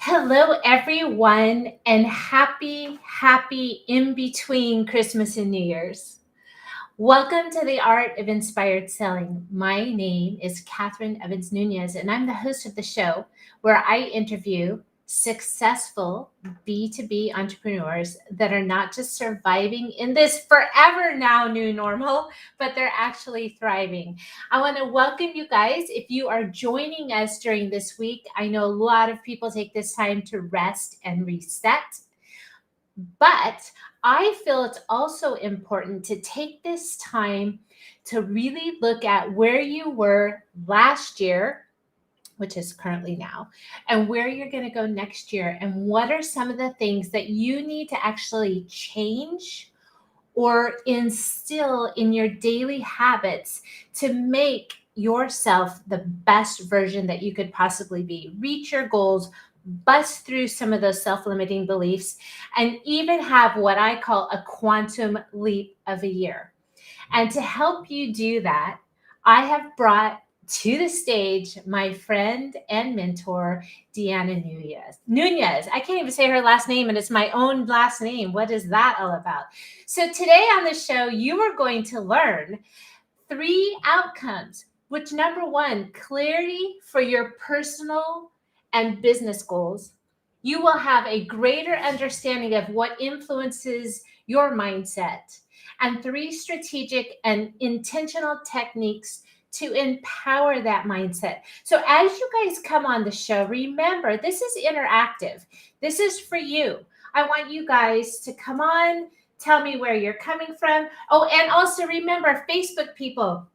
Hello, everyone, and happy in between Christmas and New Year's. Welcome to the Art of Inspired Selling. My name is Catherine Evans Nunez, and I'm the host of the show where I interview successful B2B entrepreneurs that are not just surviving in this forever now new normal, but they're actually thriving. I want to welcome you guys. If you are joining us during this week, I know a lot of people take this time to rest and reset. But I feel it's also important to take this time to really look at where you were last year, which is currently now, and where you're going to go next year, and what are some of the things that you need to actually change or instill in your daily habits to make yourself the best version that you could possibly be, reach your goals, bust through some of those self-limiting beliefs, and even have what I call a quantum leap of a year. And to help you do that, I have brought to the stage my friend and mentor, Deanna Nunez. I can't even say her last name, and it's my own last name. What is that all about? So today on the show, you are going to learn 3 outcomes, which number 1, clarity for your personal and business goals. You will have a greater understanding of what influences your mindset, and 3 strategic and intentional techniques to empower that mindset. So as you guys come on the show, remember, this is interactive. This is for you. I want you guys to come on, tell me where you're coming from. Oh, and also remember, Facebook people,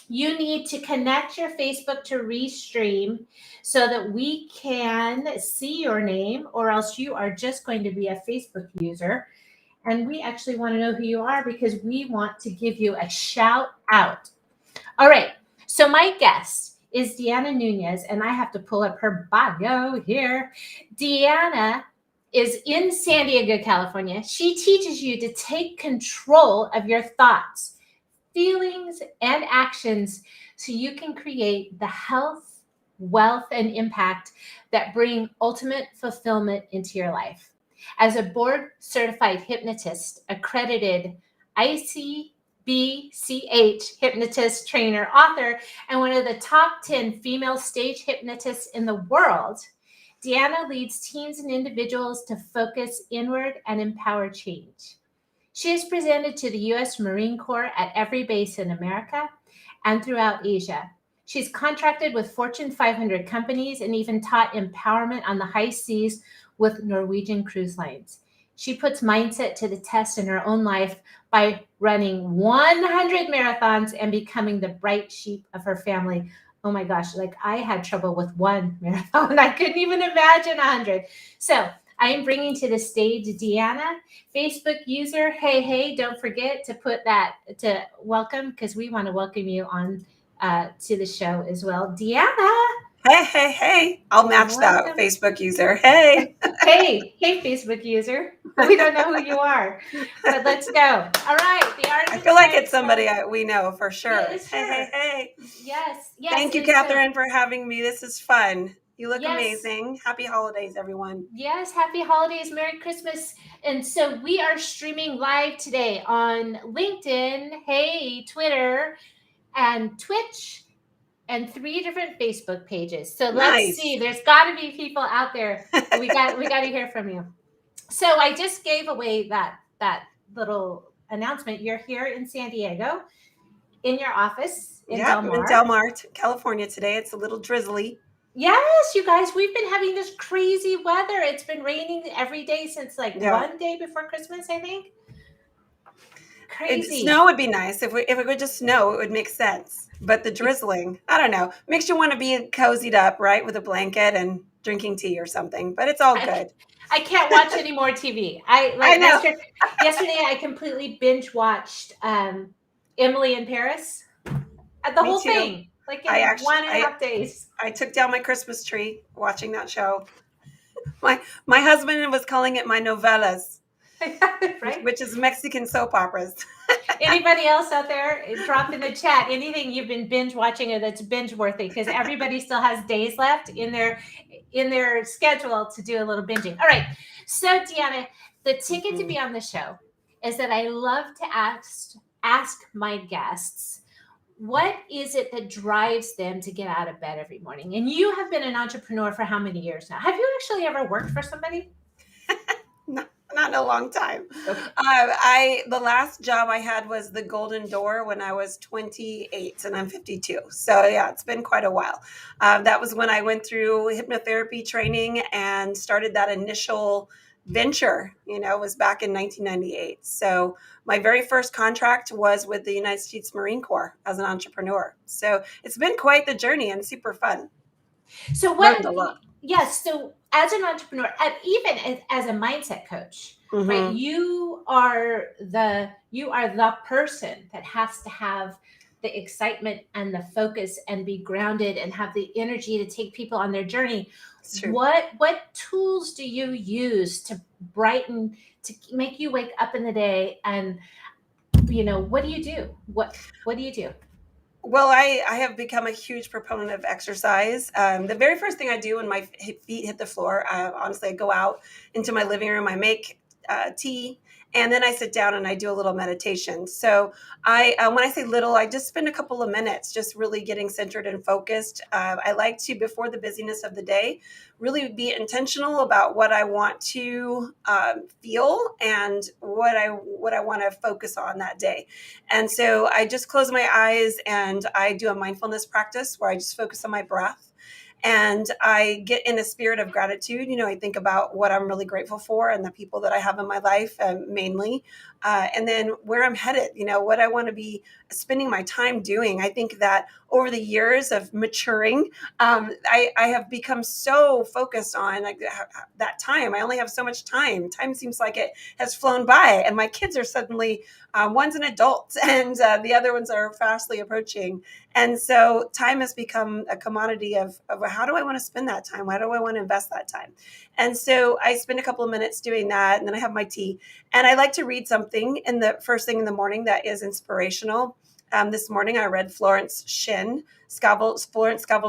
you need to connect your Facebook to Restream so that we can see your name, or else you are just going to be a Facebook user. And we actually want to know who you are because we want to give you a shout out. All right. So my guest is Deanna Nunez, and I have to pull up her bio here. Deanna is in San Diego, California. She teaches you to take control of your thoughts, feelings, and actions so you can create the health, wealth, and impact that bring ultimate fulfillment into your life. As a board certified hypnotist, accredited ICBCH hypnotist, trainer, author, and one of the top 10 female stage hypnotists in the world, Deanna leads teams and individuals to focus inward and empower change. She is presented to the U.S. Marine Corps at every base in America and throughout Asia. She's contracted with Fortune 500 companies and even taught empowerment on the high seas with Norwegian Cruise Lines. She puts mindset to the test in her own life by running 100 marathons and becoming the bright sheep of her family. Oh my gosh, like I had trouble with 1 marathon. I couldn't even imagine 100. So I am bringing to the stage Deanna, Facebook user. Hey, don't forget to put that to welcome, because we want to welcome you on to the show as well. Deanna. Hey. I'll match that Facebook user. Hey. Hey, Facebook user. We don't know who you are, but let's go. All right. I feel like it's somebody we know for sure. Yeah, sure. Hey. Yes. Thank you, Catherine, for having me. This is fun. You look amazing. Happy holidays, everyone. Yes, happy holidays, Merry Christmas. And so we are streaming live today on LinkedIn, hey, Twitter, and Twitch, and 3 different Facebook pages. So let's see. There's got to be people out there. We got to hear from you. So I just gave away that little announcement. You're here in San Diego, in your office in Del Mar. In Del Mar, California today. It's a little drizzly. Yes, you guys, we've been having this crazy weather. It's been raining every day since one day before Christmas, I think. Crazy. Snow would be nice. If it would just snow, it would make sense. But the drizzling, I don't know, makes you want to be cozied up, right, with a blanket and drinking tea or something. But it's all good. I can't watch any more TV. I know. Yesterday, I completely binge watched Emily in Paris. The whole thing. Like in 1.5 days. I took down my Christmas tree watching that show. My husband was calling it my novellas. Right? Which is Mexican soap operas. Anybody else out there, drop in the chat anything you've been binge watching or that's binge worthy, because everybody still has days left in their in their schedule to do a little binging. All right. So Deanna, the ticket to Mhm. be on the show is that I love to ask my guests, what is it that drives them to get out of bed every morning? And you have been an entrepreneur for how many years now? Have you actually ever worked for somebody? Not in a long time. Okay. The last job I had was the Golden Door when I was 28, and I'm 52. So yeah, it's been quite a while. That was when I went through hypnotherapy training and started that initial venture. It was back in 1998. So my very first contract was with the United States Marine Corps as an entrepreneur. So it's been quite the journey and super fun. So what? Learned a lot. Yes. So as an entrepreneur, and even as a mindset coach, right? Hmm. You are the person that has to have the excitement and the focus and be grounded and have the energy to take people on their journey. It's true. What tools do you use to brighten, to make you wake up in the day? And what do you do? What do you do? Well, I have become a huge proponent of exercise. The very first thing I do when my feet hit the floor, honestly, I go out into my living room, I make tea, and then I sit down and I do a little meditation. So when I say little, I just spend a couple of minutes just really getting centered and focused. I like to, before the busyness of the day, really be intentional about what I want to feel and what I want to focus on that day. And so I just close my eyes and I do a mindfulness practice where I just focus on my breath. And I get in a spirit of gratitude. I think about what I'm really grateful for and the people that I have in my life, mainly. And then where I'm headed, what I want to be spending my time doing. I think that over the years of maturing, I have become so focused on like that time. I only have so much time. Time seems like it has flown by, and my kids are suddenly one's an adult, and the other ones are fastly approaching. And so time has become a commodity of how do I want to spend that time? Why do I want to invest that time? And so I spend a couple of minutes doing that, and then I have my tea, and I like to read something in the first thing in the morning that is inspirational. This morning I read Florence Scovel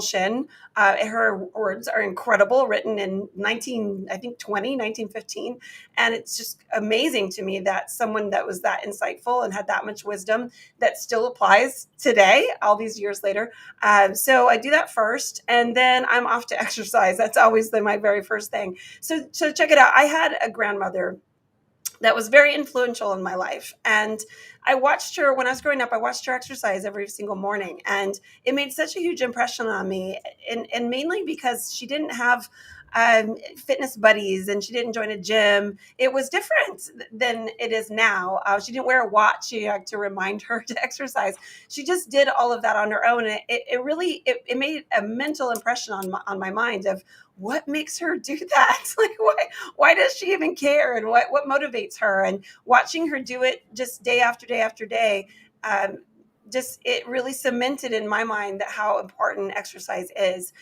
Shinn. Her words are incredible, written in 1915. And it's just amazing to me that someone that was that insightful and had that much wisdom that still applies today, all these years later. So I do that first, and then I'm off to exercise. That's always my very first thing. So check it out. I had a grandmother that was very influential in my life. And I watched her when I was growing up, I watched her exercise every single morning. And it made such a huge impression on me. And mainly because she didn't have fitness buddies and she didn't join a gym. It was different than it is now. She didn't wear a watch to remind her to exercise. She just did all of that on her own. And it really made a mental impression on my mind of what makes her do that. Like why does she even care, and what motivates her? And watching her do it just day after day after day, just it really cemented in my mind that how important exercise is,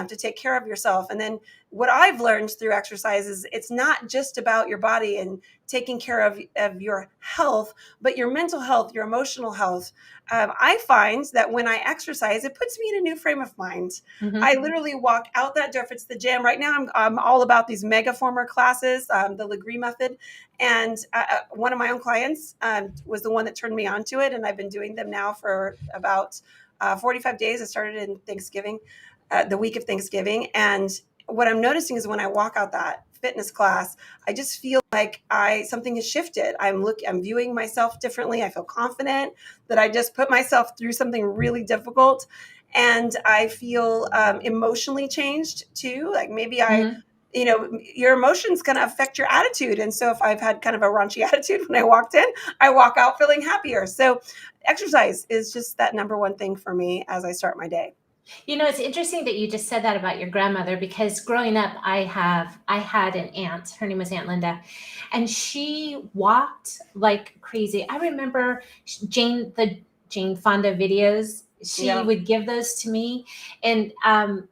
to take care of yourself. And then what I've learned through exercise is it's not just about your body and taking care of your health, but your mental health, your emotional health. I find that when I exercise, it puts me in a new frame of mind. Mm-hmm. I literally walk out that door. If it's the gym right now, I'm all about these mega former classes, the Legree method. And one of my own clients was the one that turned me on to it. And I've been doing them now for about 45 days. I started in Thanksgiving, the week of Thanksgiving. And what I'm noticing is when I walk out that fitness class, I just feel like something has shifted. I'm viewing myself differently. I feel confident that I just put myself through something really difficult. And I feel emotionally changed too. Like maybe Mm-hmm. your emotions kind of affect your attitude. And so if I've had kind of a raunchy attitude when I walked in, I walk out feeling happier. So exercise is just that number one thing for me as I start my day. It's interesting that you just said that about your grandmother, because growing up, I had an aunt. Her name was Aunt Linda, and she walked like crazy. I remember the Jane Fonda videos. She Yeah. would give those to me, and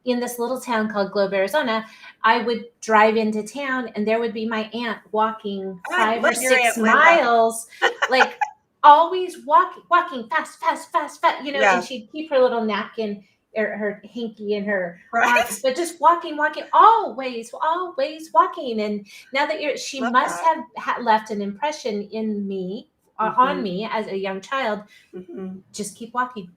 in this little town called Globe, Arizona, I would drive into town, and there would be my aunt walking I 5 or love your 6 Aunt Linda. miles, like always walking fast, fast, fast, fast, and Yeah. she'd keep her little napkin her hinky and her arm, Right? but just walking, walking, always, always walking. And now that she Love must that. have left an impression in me, on Hmm. me as a young child. Hmm. Just keep walking,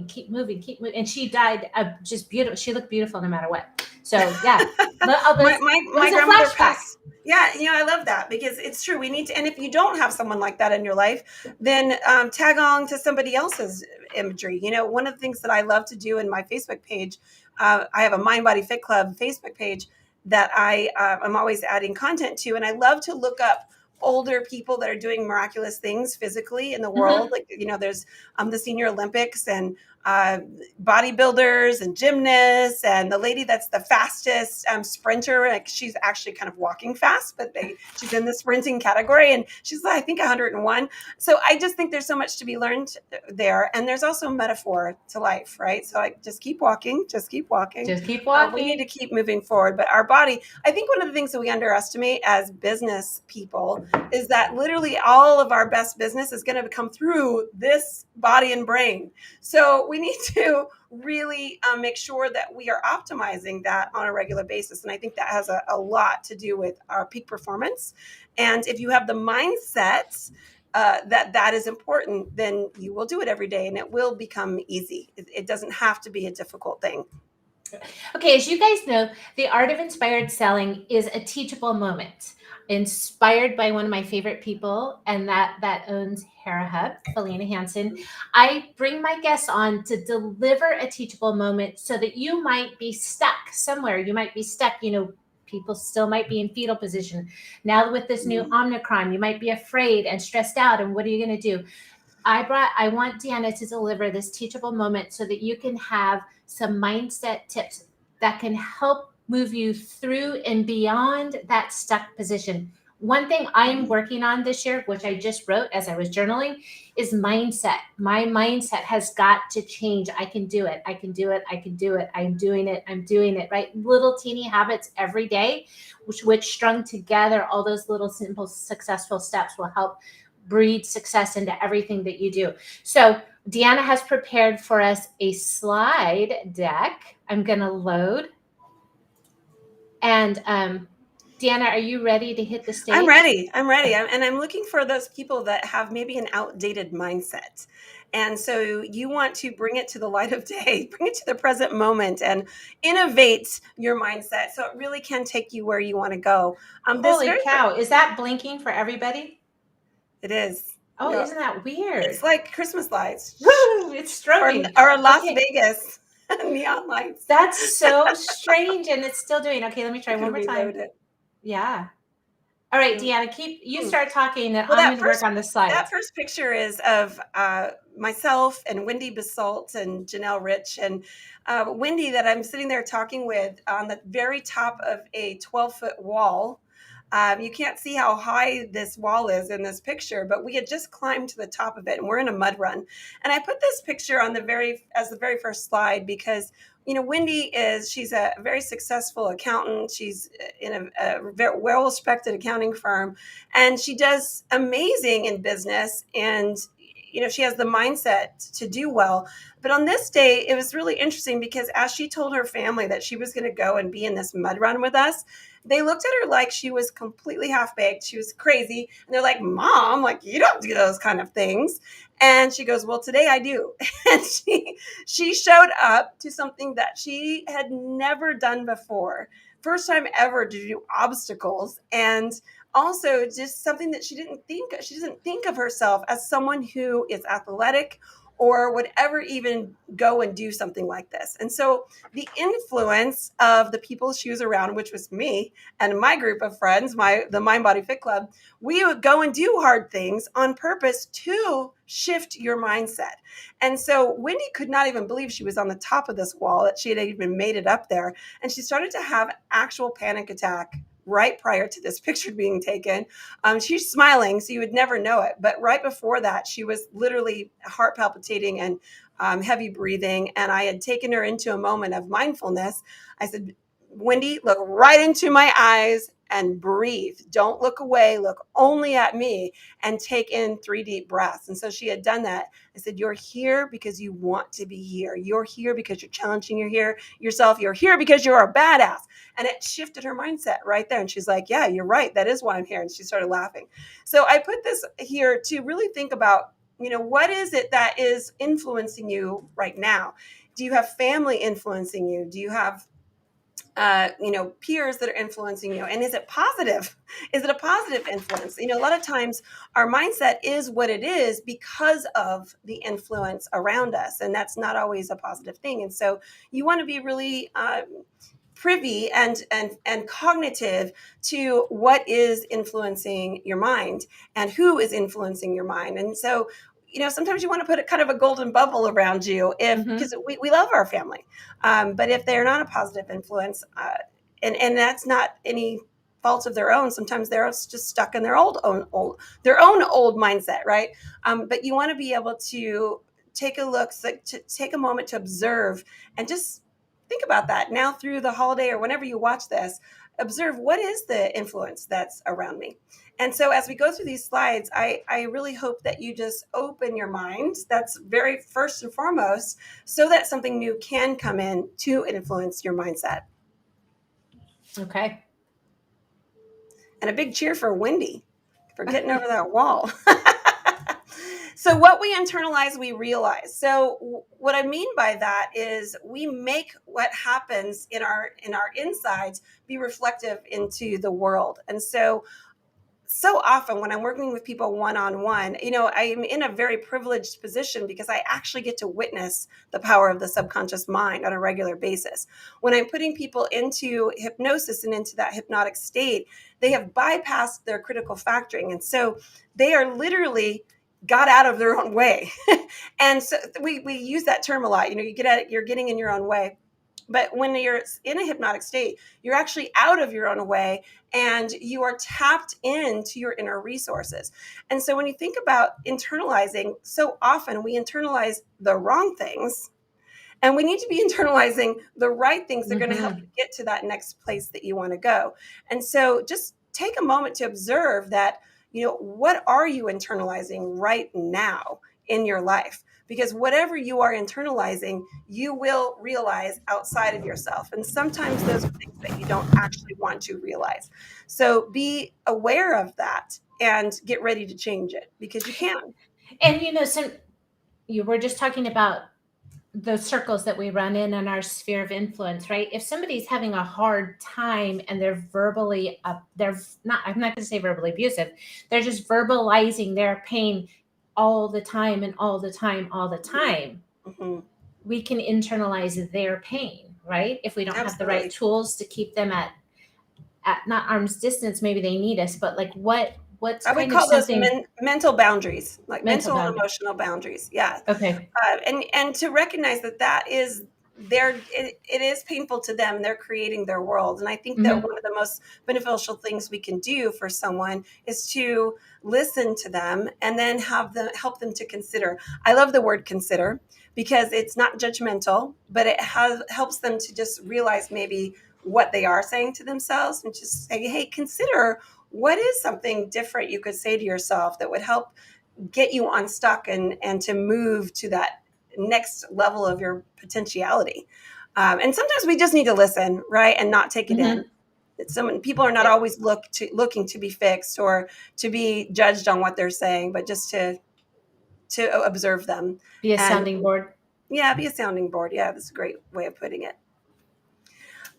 keep moving, keep moving. And she died just beautiful. She looked beautiful no matter what. So yeah, my, it my was my a grandmother flashback. passed. Yeah, I love that because it's true. We need to, and if you don't have someone like that in your life, then tag on to somebody else's imagery. One of the things that I love to do in my Facebook page, I have a Mind Body Fit Club Facebook page that I'm always adding content to, and I love to look up older people that are doing miraculous things physically in the world. Mhm. Like, there's the Senior Olympics, and uh, bodybuilders and gymnasts, and the lady that's the fastest sprinter. Like, she's actually kind of walking fast, but she's in the sprinting category, and she's, I think, 101. So I just think there's so much to be learned there, and there's also a metaphor to life, right? So I just keep walking, just keep walking. Just keep We need to walking. keep moving forward, but our body, I think one of the things that we underestimate as business people is that literally all of our best business is going to come through this body and brain. So we need to really make sure that we are optimizing that on a regular basis. And I think that has a lot to do with our peak performance. And if you have the mindset that is important, then you will do it every day and it will become easy. It doesn't have to be a difficult thing. Okay, as you guys know, the art of inspired selling is a teachable moment inspired by one of my favorite people, and that owns Hera Hub, Felina Hansen. I bring my guests on to deliver a teachable moment so that you might be stuck somewhere. You might be stuck, people still might be in fetal position. Now with this new Omicron, you might be afraid and stressed out, and what are you going to do? I want Deanna to deliver this teachable moment so that you can have some mindset tips that can help move you through and beyond that stuck position. One thing I'm working on this year, which I just wrote as I was journaling, is mindset. My mindset has got to change. I can do it. I can do it. I can do it. I'm doing it. I'm doing it, right? Little teeny habits every day, which strung together, all those little simple successful steps will help breed success into everything that you do. So Deanna has prepared for us a slide deck. I'm going to load. And Deanna, are you ready to hit the I'm stage? ready. I'm ready. And I'm looking for those people that have maybe an outdated mindset. And so you want to bring it to the light of day, bring it to the present moment, and innovate your mindset so it really can take you where you want to go. This Holy very, cow. Is that blinking for everybody? it is. Oh, isn't that It's weird? like Christmas lights Woo! It's or strobing. Las Okay. Vegas neon lights. That's so strange. And it's still doing. Okay, let me I try one could more time. reload it. Yeah. All right, Yeah. Deanna, you Hmm. start talking, then Well, I'm going to work on the that slides. first picture is of myself and Wendy Basalt and Janelle Rich, and Wendy that I'm sitting there talking with on the very top of a 12-foot wall. You can't see how high this wall is in this picture, but we had just climbed to the top of it, and we're in a mud run. And I put this picture on the very first slide because she's a very successful accountant. She's in a very well-respected accounting firm, and she does amazing in business, and she has the mindset to do well. But on this day it was really interesting because as she told her family that she was going to go and be in this mud run with us, they looked at her like she was completely half-baked, she was crazy, and they're like, "Mom, like, you don't do those kind of things." And she goes, "Well, today I do." And she showed up to something that she had never done before, first time ever to do obstacles, and also just something that she doesn't think of herself as someone who is athletic or would ever even go and do something like this. And so the influence of the people she was around, which was me and my group of friends, the Mind Body Fit Club, we would go and do hard things on purpose to shift your mindset. And so Wendy could not even believe she was on the top of this wall, that she had even made it up there. And she started to have actual panic attack right prior to this picture being taken. She's smiling, so you would never know it. But right before that, she was literally heart palpitating and heavy breathing. And I had taken her into a moment of mindfulness. I said, "Wendy, look right into my eyes and breathe. Don't look away, look only at me, and take in 3 deep breaths. And so she had done that. I said, you're here because you want to be here. You're here because you're challenging yourself. You're here because you're a badass. And it shifted her mindset right there. And she's like, yeah, you're right. That is why I'm here. And she started laughing. So I put this here to really think about, what is it that is influencing you right now? Do you have family influencing you? Do you have peers that are influencing you? And is it positive? Is it a positive influence? A lot of times our mindset is what it is because of the influence around us. And that's not always a positive thing. And so you want to be really privy and cognitive to what is influencing your mind and who is influencing your mind. And so, sometimes you want to put a kind of a golden bubble around you because we love our family. But if they're not a positive influence, and that's not any fault of their own, sometimes they're just stuck in their own old mindset, right? But you want to be able to take a look, to take a moment to observe and just think about that now through the holiday or whenever you watch this. Observe what is the influence that's around me. And so as we go through these slides, I really hope that you just open your mind. That's very first and foremost, so that something new can come in to influence your mindset. Okay. And a big cheer for Wendy for getting over that wall. So what we internalize, we realize. So what I mean by that is we make what happens in our insides be reflective into the world. And so often when I'm working with people one-on-one, I'm in a very privileged position because I actually get to witness the power of the subconscious mind on a regular basis. When I'm putting people into hypnosis and into that hypnotic state, they have bypassed their critical factoring. And so they are literally got out of their own way. And so we use that term a lot. You're getting in your own way. But when you're in a hypnotic state, you're actually out of your own way and you are tapped into your inner resources. And so when you think about internalizing, so often we internalize the wrong things, and we need to be internalizing the right things that are going to help you get to that next place that you want to go. And so just take a moment to observe that, what are you internalizing right now in your life? Because whatever you are internalizing, you will realize outside of yourself. And sometimes those are things that you don't actually want to realize. So be aware of that and get ready to change it because you can. And so you were just talking about the circles that we run in our sphere of influence, right? If somebody's having a hard time and they're verbally I'm not going to say verbally abusive, they're just verbalizing their pain all the time and all the time, we can internalize their pain, right? If we don't have the right tools to keep them at not arm's distance, maybe they need us, but like what's I would kind call of those something mental boundaries, like mental and boundaries. emotional boundaries. Yeah. Okay. And to recognize that is it is painful to them. They're creating their world. And I think that one of the most beneficial things we can do for someone is to listen to them and then help them to consider. I love the word consider because it's not judgmental, but it helps them to just realize maybe what they are saying to themselves and just say, hey, consider what is something different you could say to yourself that would help get you unstuck and to move to that next level of your potentiality. And sometimes we just need to listen, right, and not take it in. People are not always looking to be fixed or to be judged on what they're saying, but just to observe them. Be a sounding board. Yeah, be a sounding board. Yeah, that's a great way of putting it.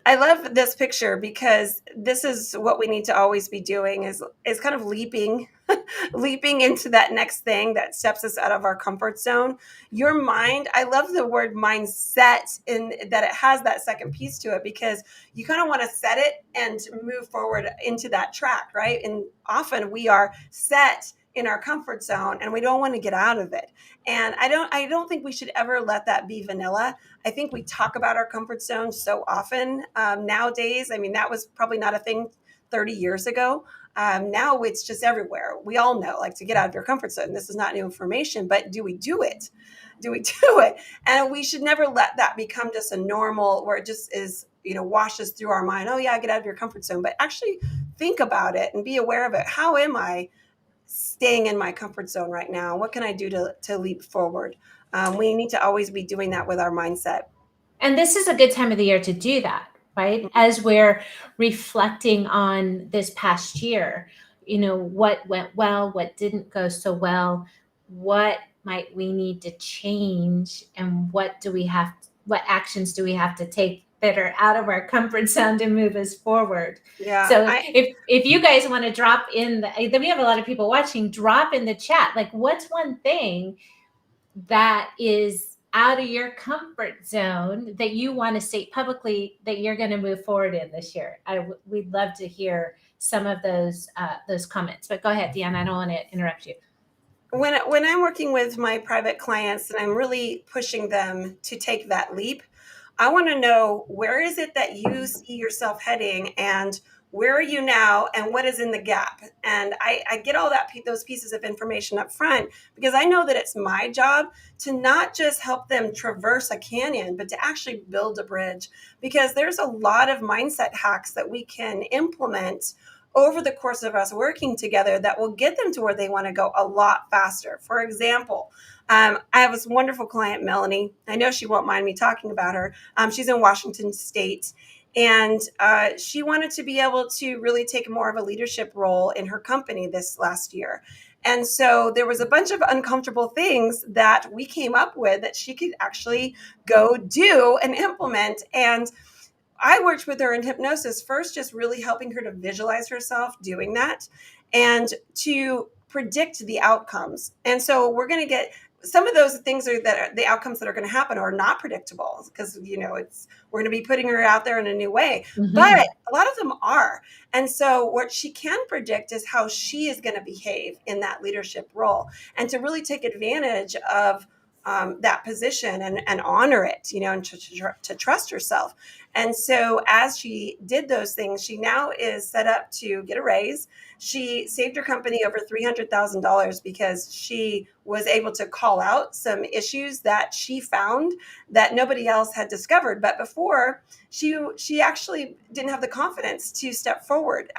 I love this picture because this is what we need to always be doing is kind of leaping into that next thing that steps us out of our comfort zone. Your mind, I love the word mindset in that it has that second piece to it because you kind of want to set it and move forward into that track, right? And often we are set in our comfort zone and we don't want to get out of it. And I don't think we should ever let that be vanilla. I think we talk about our comfort zone so often nowadays. I mean, that was probably not a thing 30 years ago. Now it's just everywhere. We all know, like, to get out of your comfort zone. This is not new information, but do we do it? Do we do it? And we should never let that become just a normal where it just is, washes through our mind. Oh yeah, get out of your comfort zone. But actually think about it and be aware of it. How am I staying in my comfort zone right now? What can I do to leap forward? We need to always be doing that with our mindset. And this is a good time of the year to do that, right? As we're reflecting on this past year, what went well, what didn't go so well, what might we need to change, and what actions do we have to take that are out of our comfort zone to move us forward. Yeah, So if you guys want to drop in then we have a lot of people watching, drop in the chat, like, what's one thing that is out of your comfort zone that you want to state publicly that you're going to move forward in this year? We'd love to hear some of those comments. But go ahead, Deanna. I don't want to interrupt you. When I'm working with my private clients and I'm really pushing them to take that leap, I want to know, where is it that you see yourself heading, and where are you now, and what is in the gap? And I get all those pieces of information up front, because I know that it's my job to not just help them traverse a canyon, but to actually build a bridge, because there's a lot of mindset hacks that we can implement over the course of us working together that will get them to where they want to go a lot faster. For example, I have this wonderful client, Melanie. I know she won't mind me talking about her. She's in Washington State, and she wanted to be able to really take more of a leadership role in her company this last year. And so there was a bunch of uncomfortable things that we came up with that she could actually go do and implement. And I worked with her in hypnosis first, just really helping her to visualize herself doing that and to predict the outcomes. And so we're going to get some of those things the outcomes that are going to happen are not predictable, because we're going to be putting her out there in a new way. Mm-hmm. But a lot of them are. And so what she can predict is how she is going to behave in that leadership role, and to really take advantage of that position and honor it, and to trust herself. And so as she did those things, she now is set up to get a raise. She saved her company over $300,000 because she was able to call out some issues that she found that nobody else had discovered. But before, she actually didn't have the confidence to step forward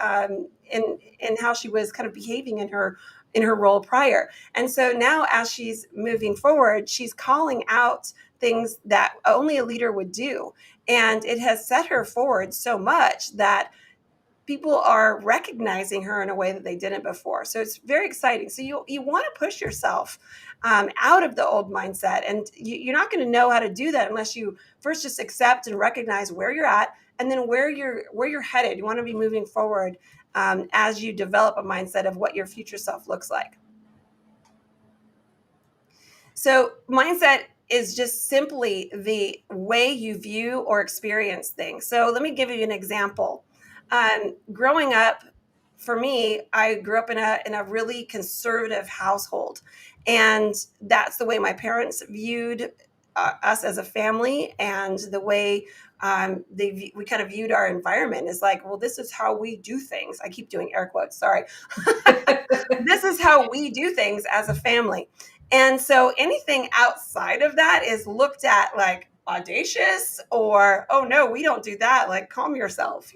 in how she was kind of behaving in her role prior. And so now, as she's moving forward, she's calling out things that only a leader would do. And it has set her forward so much that people are recognizing her in a way that they didn't before. So it's very exciting. So you want to push yourself out of the old mindset. And you're not going to know how to do that unless you first just accept and recognize where you're at, and then where you're headed. You want to be moving forward as you develop a mindset of what your future self looks like. So mindset is just simply the way you view or experience things. So let me give you an example. Growing up, for me, I grew up in a really conservative household, and that's the way my parents viewed us as a family, and the way we kind of viewed our environment is like, well, this is how we do things. I keep doing air quotes, sorry. This is how we do things as a family. And so anything outside of that is looked at like audacious, or, oh no, we don't do that. Like, calm yourself,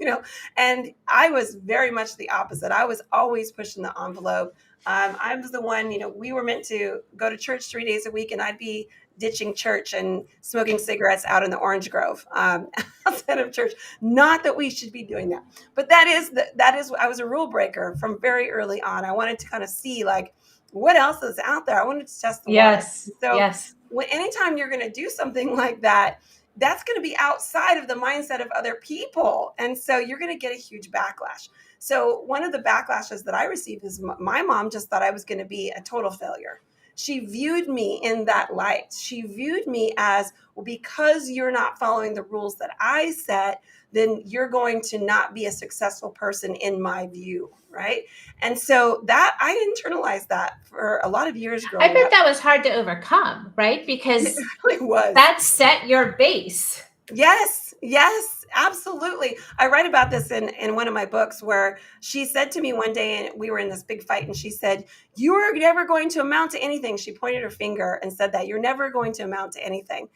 And I was very much the opposite. I was always pushing the envelope. I was the one, we were meant to go to church 3 days a week, and I'd be ditching church and smoking cigarettes out in the orange grove outside of church. Not that we should be doing that, but that is I was a rule breaker from very early on. I wanted to kind of see, like, what else is out there. I wanted to test the yes water. So yes anytime you're going to do something like that, that's going to be outside of the mindset of other people, and so you're going to get a huge backlash. So one of the backlashes that I received is my mom just thought I was going to be a total failure. She viewed me in that light. She viewed me as, well, because you're not following the rules that I set, then you're going to not be a successful person in my view, right? And so that I internalized that for a lot of years growing up. I bet up. that was hard to overcome, right? Because it really was. That set your base. Yes, absolutely. I write about this in one of my books, where she said to me one day, and we were in this big fight, and she said, "You are never going to amount to anything." She pointed her finger and said that, "You're never going to amount to anything."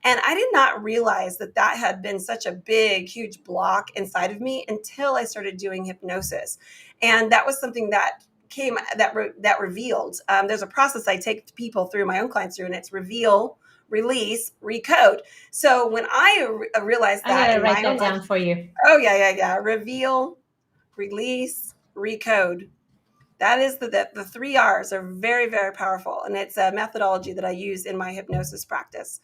And I did not realize that that had been such a big, huge block inside of me until I started doing hypnosis. And that was something that that revealed. There's a process I take people through, my own clients through, and it's reveal, release, recode. So when I realized I that gotta in write my own that life, down for you. oh yeah, reveal, release, recode. That is the three R's are very, very powerful. And it's a methodology that I use in my hypnosis practice.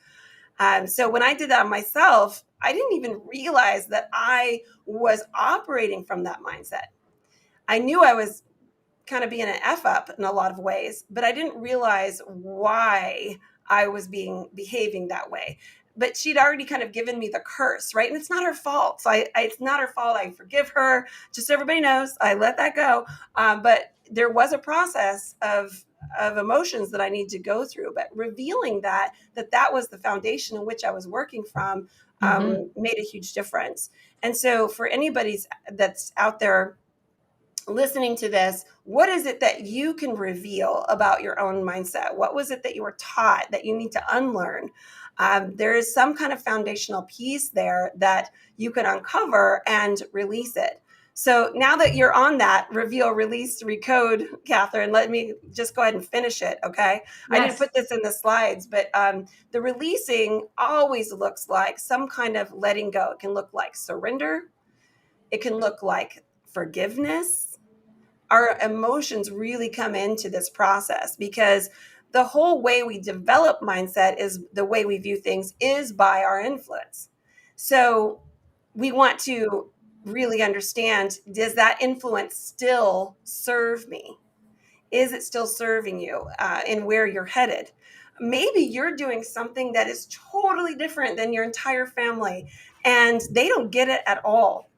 So when I did that myself, I didn't even realize that I was operating from that mindset. I knew I was kind of being an F up in a lot of ways, but I didn't realize why I was behaving that way. But she'd already kind of given me the curse, right? And it's not her fault. So it's not her fault. I forgive her. Just so everybody knows, I let that go. But there was a process of emotions that I need to go through. But revealing that was the foundation in which I was working from made a huge difference. And so for anybody that's out there listening to this, what is it that you can reveal about your own mindset? What was it that you were taught that you need to unlearn? There is some kind of foundational piece there that you can uncover and release it. So now that you're on that reveal, release, recode, Catherine, let me just go ahead and finish it. Okay. I didn't Yes. put this in the slides, but the releasing always looks like some kind of letting go. It can look like surrender. It can look like forgiveness. Our emotions really come into this process because the whole way we develop mindset is the way we view things is by our influence. So we want to really understand, does that influence still serve me? Is it still serving you in where you're headed? Maybe you're doing something that is totally different than your entire family and they don't get it at all.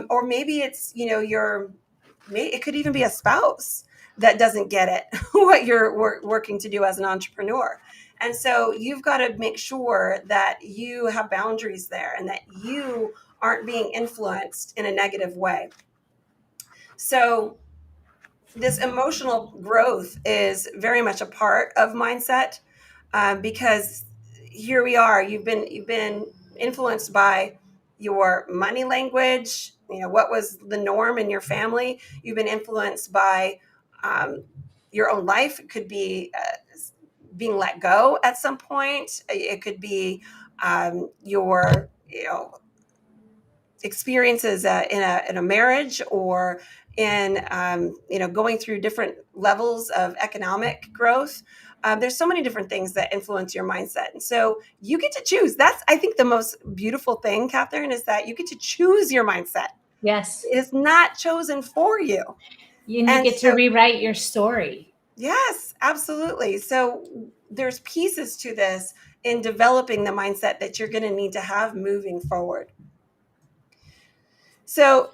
Or maybe it's, it could even be a spouse that doesn't get it, what you're working to do as an entrepreneur. And so you've got to make sure that you have boundaries there and that you aren't being influenced in a negative way. So this emotional growth is very much a part of mindset because here we are. You've been influenced by your money language. What was the norm in your family. You've been influenced by your own life. It could be being let go at some point. It could be your experiences in a marriage or in going through different levels of economic growth. There's so many different things that influence your mindset, and so you get to choose. That's, I think, the most beautiful thing, Catherine, is that you get to choose your mindset. Yes. It is not chosen for you. And you And get to so rewrite your story. yes, absolutely. So there's pieces to this in developing the mindset that you're going to need to have moving forward. So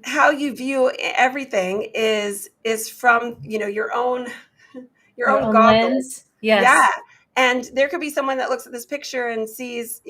how you view everything is from your own Your own goggles. lens. Yeah. Yes. And there could be someone that looks at this picture and sees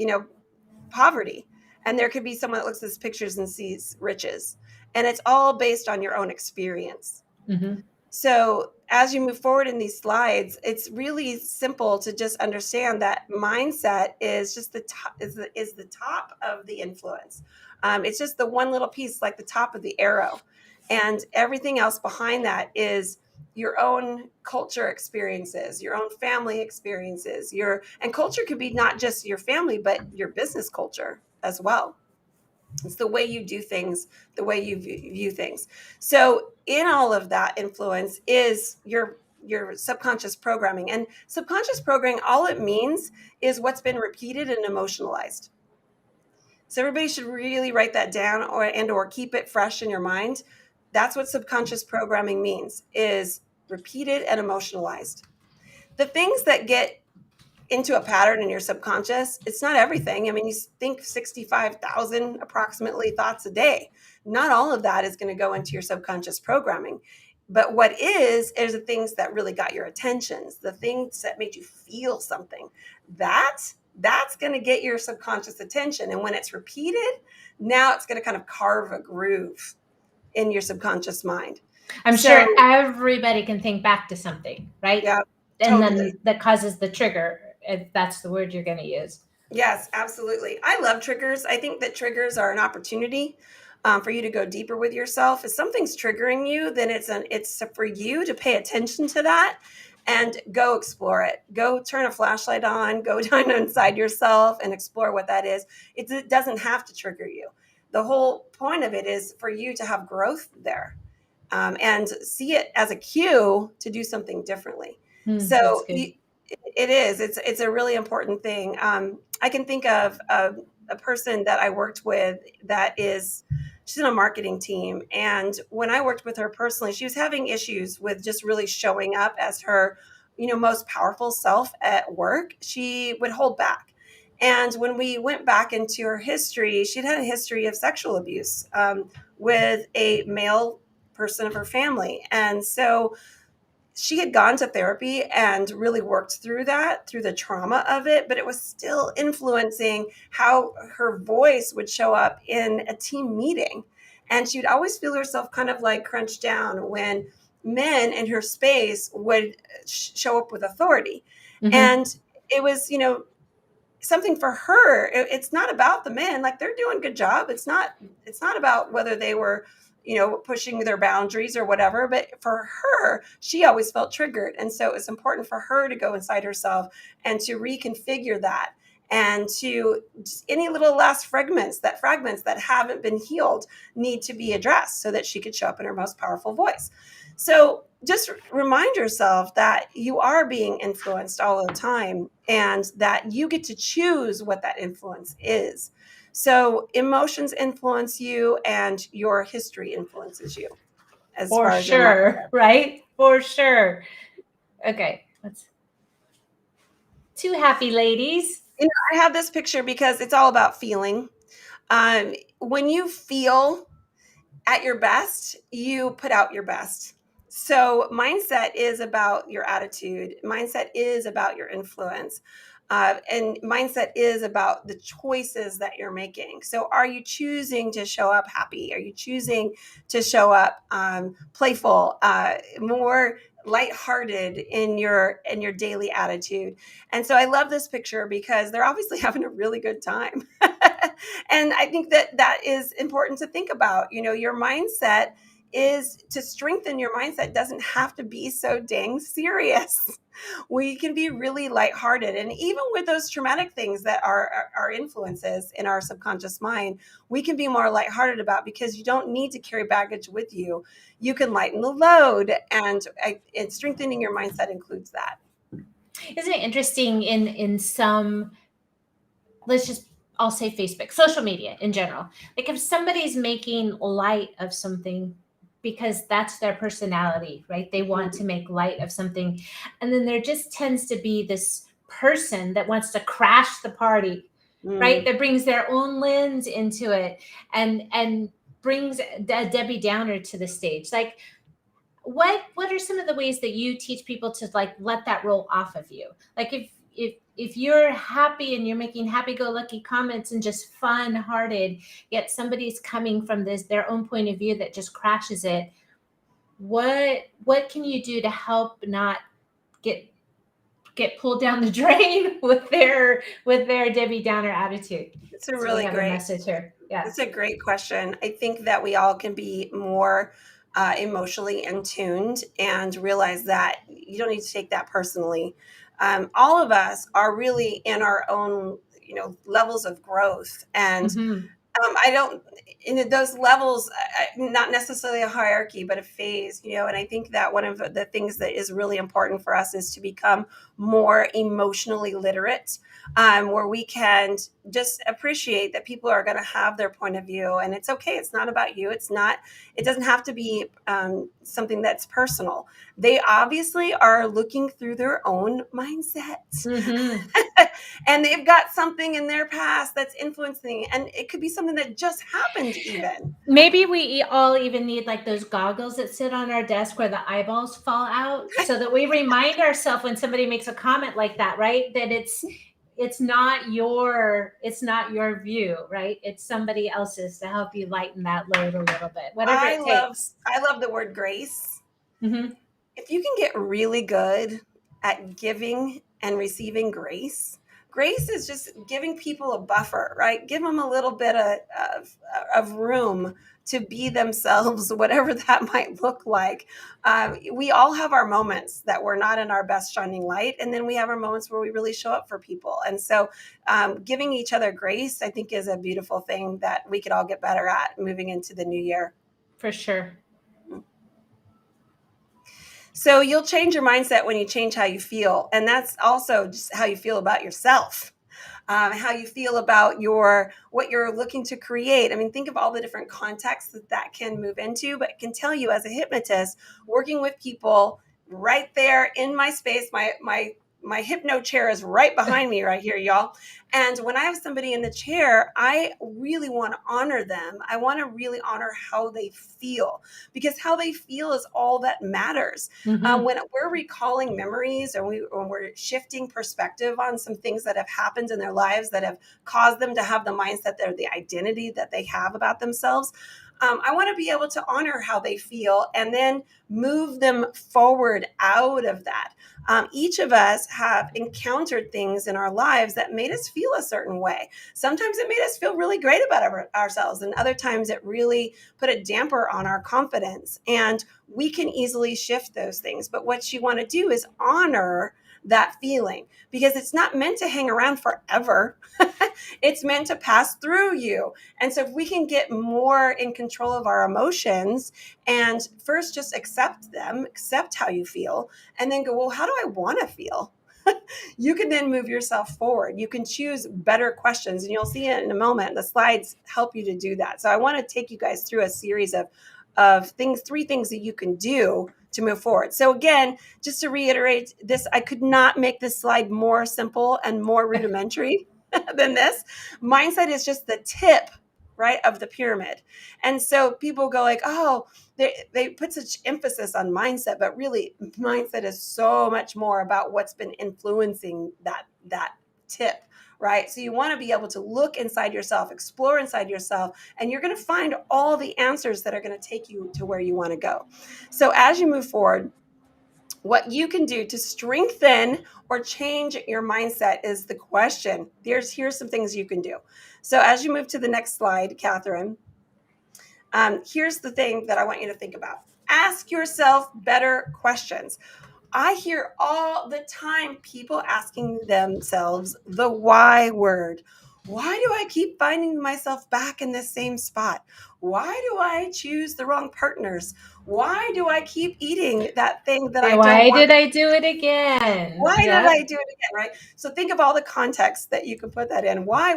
poverty, and there could be someone that looks at these pictures and sees riches, and it's all based on your own experience. Mm-hmm. So as you move forward in these slides, it's really simple to just understand that mindset is just the top, is the top of the influence. It's just the one little piece, like the top of the arrow, and everything else behind that is your own culture experiences, your own family experiences. And culture could be not just your family, but your business culture as well. It's the way you do things, the way you view things. So in all of that influence is your subconscious programming. And subconscious programming, all it means is what's been repeated and emotionalized. So everybody should really write that down or keep it fresh in your mind. That's what subconscious programming means, is repeated and emotionalized. The things that get into a pattern in your subconscious, it's not everything. I mean, you think 65,000 approximately thoughts a day. Not all of that is going to go into your subconscious programming. But what is the things that really got your attention, the things that made you feel something. That's going to get your subconscious attention. And when it's repeated, now it's going to kind of carve a groove in your subconscious mind. I'm So, sure everybody can think back to something, right? yeah, And totally. then that causes the trigger, if that's the word you're going to use. Yes, absolutely. I love triggers. I think that triggers are an opportunity for you to go deeper with yourself. If something's triggering you, then it's for you to pay attention to that and go explore it. Go turn a flashlight on. Go down inside yourself and explore what that is. It doesn't have to trigger you. The whole point of it is for you to have growth there, and see it as a cue to do something differently. That's So good. it is. It's a really important thing. I can think of a person that I worked with that is she's in a marketing team, and when I worked with her personally, she was having issues with just really showing up as her, most powerful self at work. She would hold back. And when we went back into her history, she'd had a history of sexual abuse, with a male person of her family. And so she had gone to therapy and really worked through that, through the trauma of it, but it was still influencing how her voice would show up in a team meeting. And she would always feel herself kind of like crunched down when men in her space would show up with authority. Hmm. And it was, something for her. It's not about the men, like they're doing a good job. It's not about whether they were, pushing their boundaries or whatever, but for her, she always felt triggered. And so it's important for her to go inside herself and to reconfigure that, and to just any little last fragments that haven't been healed need to be addressed so that she could show up in her most powerful voice. So just remind yourself that you are being influenced all the time and that you get to choose what that influence is. So emotions influence you and your history influences you as For far as your mind. sure, right? For sure. Okay, let's two happy ladies. I have this picture because it's all about feeling. When you feel at your best, you put out your best. So, mindset is about your attitude, mindset is about your influence. And mindset is about the choices that you're making. So, are you choosing to show up happy? Are you choosing to show up playful, more lighthearted in your daily attitude? And so, I love this picture because they're obviously having a really good time. And I think that that is important to think about. Your mindset is to strengthen your mindset doesn't have to be so dang serious. We can be really lighthearted. And even with those traumatic things that are influences in our subconscious mind, we can be more lighthearted about, because you don't need to carry baggage with you. You can lighten the load, and strengthening your mindset includes that. Isn't it interesting in some, let's just, I'll say Facebook, social media in general. Like if somebody's making light of something because that's their personality, right? They want Mm, to make light of something. And then there just tends to be this person that wants to crash the party, right? mm. That brings their own lens into it and brings a Debbie Downer to the stage. Like what are some of the ways that you teach people to like let that roll off of you? Like if you're happy and you're making happy-go-lucky comments and just fun-hearted, yet somebody's coming from this their own point of view that just crashes it, what can you do to help not get get pulled down the drain with their Debbie Downer attitude? It's a So we really have a great message here. Yeah. It's a great question. I think that we all can be more emotionally in tuned and realize that you don't need to take that personally. All of us are really in our own, levels of growth, and Hmm. I don't, in those levels, not necessarily a hierarchy, but a phase, and I think that one of the things that is really important for us is to become more emotionally literate, where we can just appreciate that people are going to have their point of view, and it's okay. It's not about you. It doesn't have to be something that's personal. They obviously are looking through their own mindset. Hmm. And they've got something in their past that's influencing, and it could be something that just happened even. Maybe we all even need like those goggles that sit on our desk where the eyeballs fall out, so that we remind ourselves when somebody makes a comment like that, right? That it's not your view, right? It's somebody else's to help you lighten that load a little bit, whatever i it love takes. i love the word grace. Hmm. If you can get really good at giving and receiving grace, grace is just giving people a buffer, right? Give them a little bit of room to be themselves, whatever that might look like. We all have our moments that we're not in our best shining light. And then we have our moments where we really show up for people. And so giving each other grace, I think, is a beautiful thing that we could all get better at moving into the new year. For sure. So you'll change your mindset when you change how you feel. And that's also just how you feel about yourself. How you feel about what you're looking to create. I mean, think of all the different contexts that can move into, but it can tell you as a hypnotist, working with people right there in my space, my hypno chair is right behind me right here, y'all. And when I have somebody in the chair, I really want to honor them. I want to really honor how they feel, because how they feel is all that matters. Mm-hmm. When we're recalling memories, or when we're shifting perspective on some things that have happened in their lives that have caused them to have the mindset, or the identity that they have about themselves, I want to be able to honor how they feel and then move them forward out of that. Each of us have encountered things in our lives that made us feel a certain way. Sometimes it made us feel really great about ourselves, and other times it really put a damper on our confidence. And we can easily shift those things. But what you want to do is honor that feeling, because it's not meant to hang around forever. It's meant to pass through you. And so if we can get more in control of our emotions and first just accept them, accept how you feel, and then go, well, how do I want to feel? You can then move yourself forward. You can choose better questions, and you'll see it in a moment. The slides help you to do that. So I want to take you guys through a series of things, 3 things that you can do to move forward. So again, just to reiterate this, I could not make this slide more simple and more rudimentary than this. Mindset is just the tip, right, of the pyramid. And so people go like, oh, they put such emphasis on mindset, but really mindset is so much more about what's been influencing that tip, right? So you want to be able to look inside yourself, explore inside yourself, and you're going to find all the answers that are going to take you to where you want to go. So as you move forward, what you can do to strengthen or change your mindset is the question. Here's some things you can do. So as you move to the next slide, Catherine, here's the thing that I want you to think about. Ask yourself better questions. I hear all the time people asking themselves the why word. Why do I keep finding myself back in the same spot? Why do I choose the wrong partners? Why do I keep eating that thing that I don't Why want? did I do it again? Why did Yep. I do it again, right? So think of all the context that you can put that in. Why?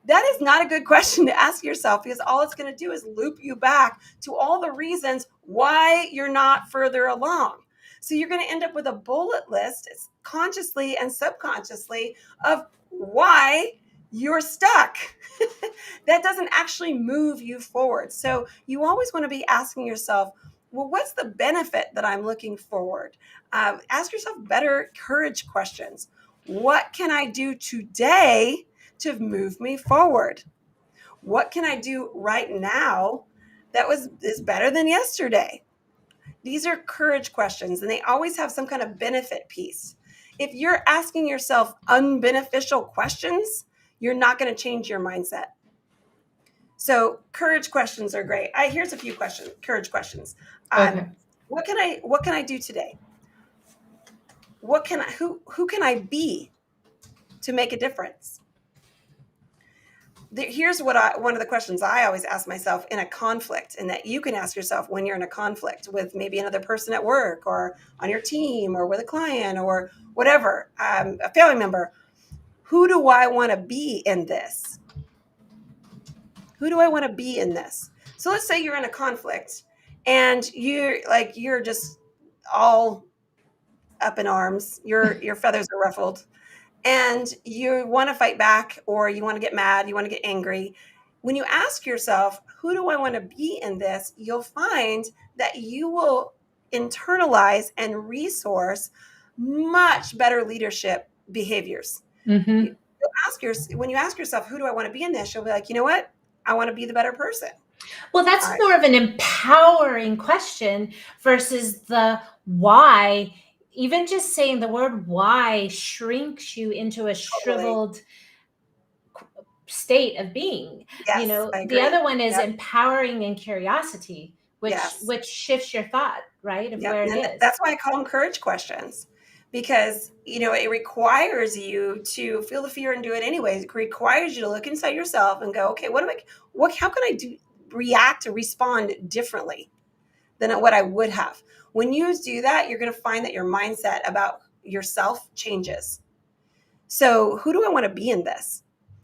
That is not a good question to ask yourself, because all it's going to do is loop you back to all the reasons why you're not further along. So you're going to end up with a bullet list, consciously and subconsciously, of why you're stuck. That doesn't actually move you forward. So you always want to be asking yourself, well, what's the benefit that I'm looking forward? Ask yourself better courage questions. What can I do today to move me forward? What can I do right now that is better than yesterday? These are courage questions, and they always have some kind of benefit piece. If you're asking yourself unbeneficial questions, you're not going to change your mindset. So courage questions are great. Here's a few courage questions. Okay. What can I do today? Who can I be to make a difference? Here's one of the questions I always ask myself in a conflict, and that you can ask yourself when you're in a conflict with maybe another person at work, or on your team, or with a client, or whatever, a family member. Who do I want to be in this? Who do I want to be in this? So let's say you're in a conflict and you're just all up in arms. Your feathers are ruffled, and you want to fight back, or you want to get mad, you want to get angry. When you ask yourself, who do I want to be in this? You'll find that you will internalize and resource much better leadership behaviors. Mm-hmm. When you ask yourself, who do I want to be in this? You'll be like, you know what? I want to be the better person. Well, that's I, more of an empowering question versus the why. even just saying the word why shrinks you into a Totally. shriveled state of being. Yes, I The agree. other one is Yep. empowering and curiosity, Yes. which shifts your thought, right, of Yep. where it And is. that's why I call them courage questions, because, it requires you to feel the fear and do it anyways. It requires you to look inside yourself and go, okay, how can I react or respond differently than what I would have? When you do that, you're going to find that your mindset about yourself changes. So, who do I want to be in this?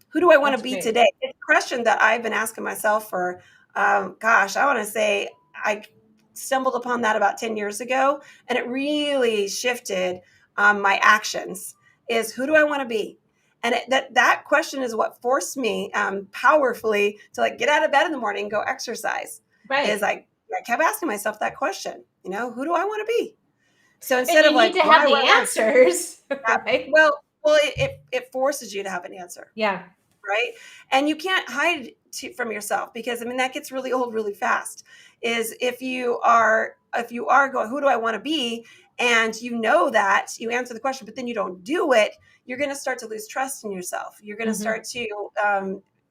Who do I want to That's be great. today? It's a question that I've been asking myself for, gosh, I want to say I stumbled upon that about 10 years ago, and it really shifted my actions. Is who do I want to be? And that question is what forced me powerfully to like get out of bed in the morning and go exercise. Is Right. I kept asking myself that question, who do I want to be? So And instead you of need like, to why have do the I want answers, that? right? Well, it forces you to have an answer, Yeah. right? And you can't hide from yourself, because I mean that gets really old really fast. Is if you are going, who do I want to be? And that you answer the question, but then you don't do it, you're going to start to lose trust in yourself. You're going to Hmm. start to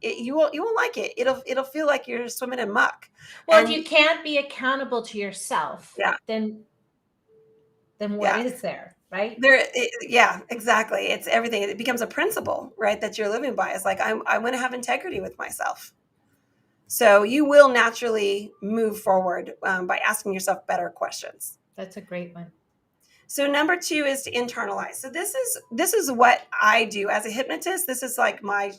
you won't like it. It'll feel like you're swimming in muck. Well, if And you can't be accountable to yourself, yeah, then what yeah. is there, right? Yeah, exactly. It's everything. It becomes a principle, right, that you're living by. It's like I want to have integrity with myself. So you will naturally move forward by asking yourself better questions. That's a great one. So number two is to internalize. So this is what I do as a hypnotist. This is like my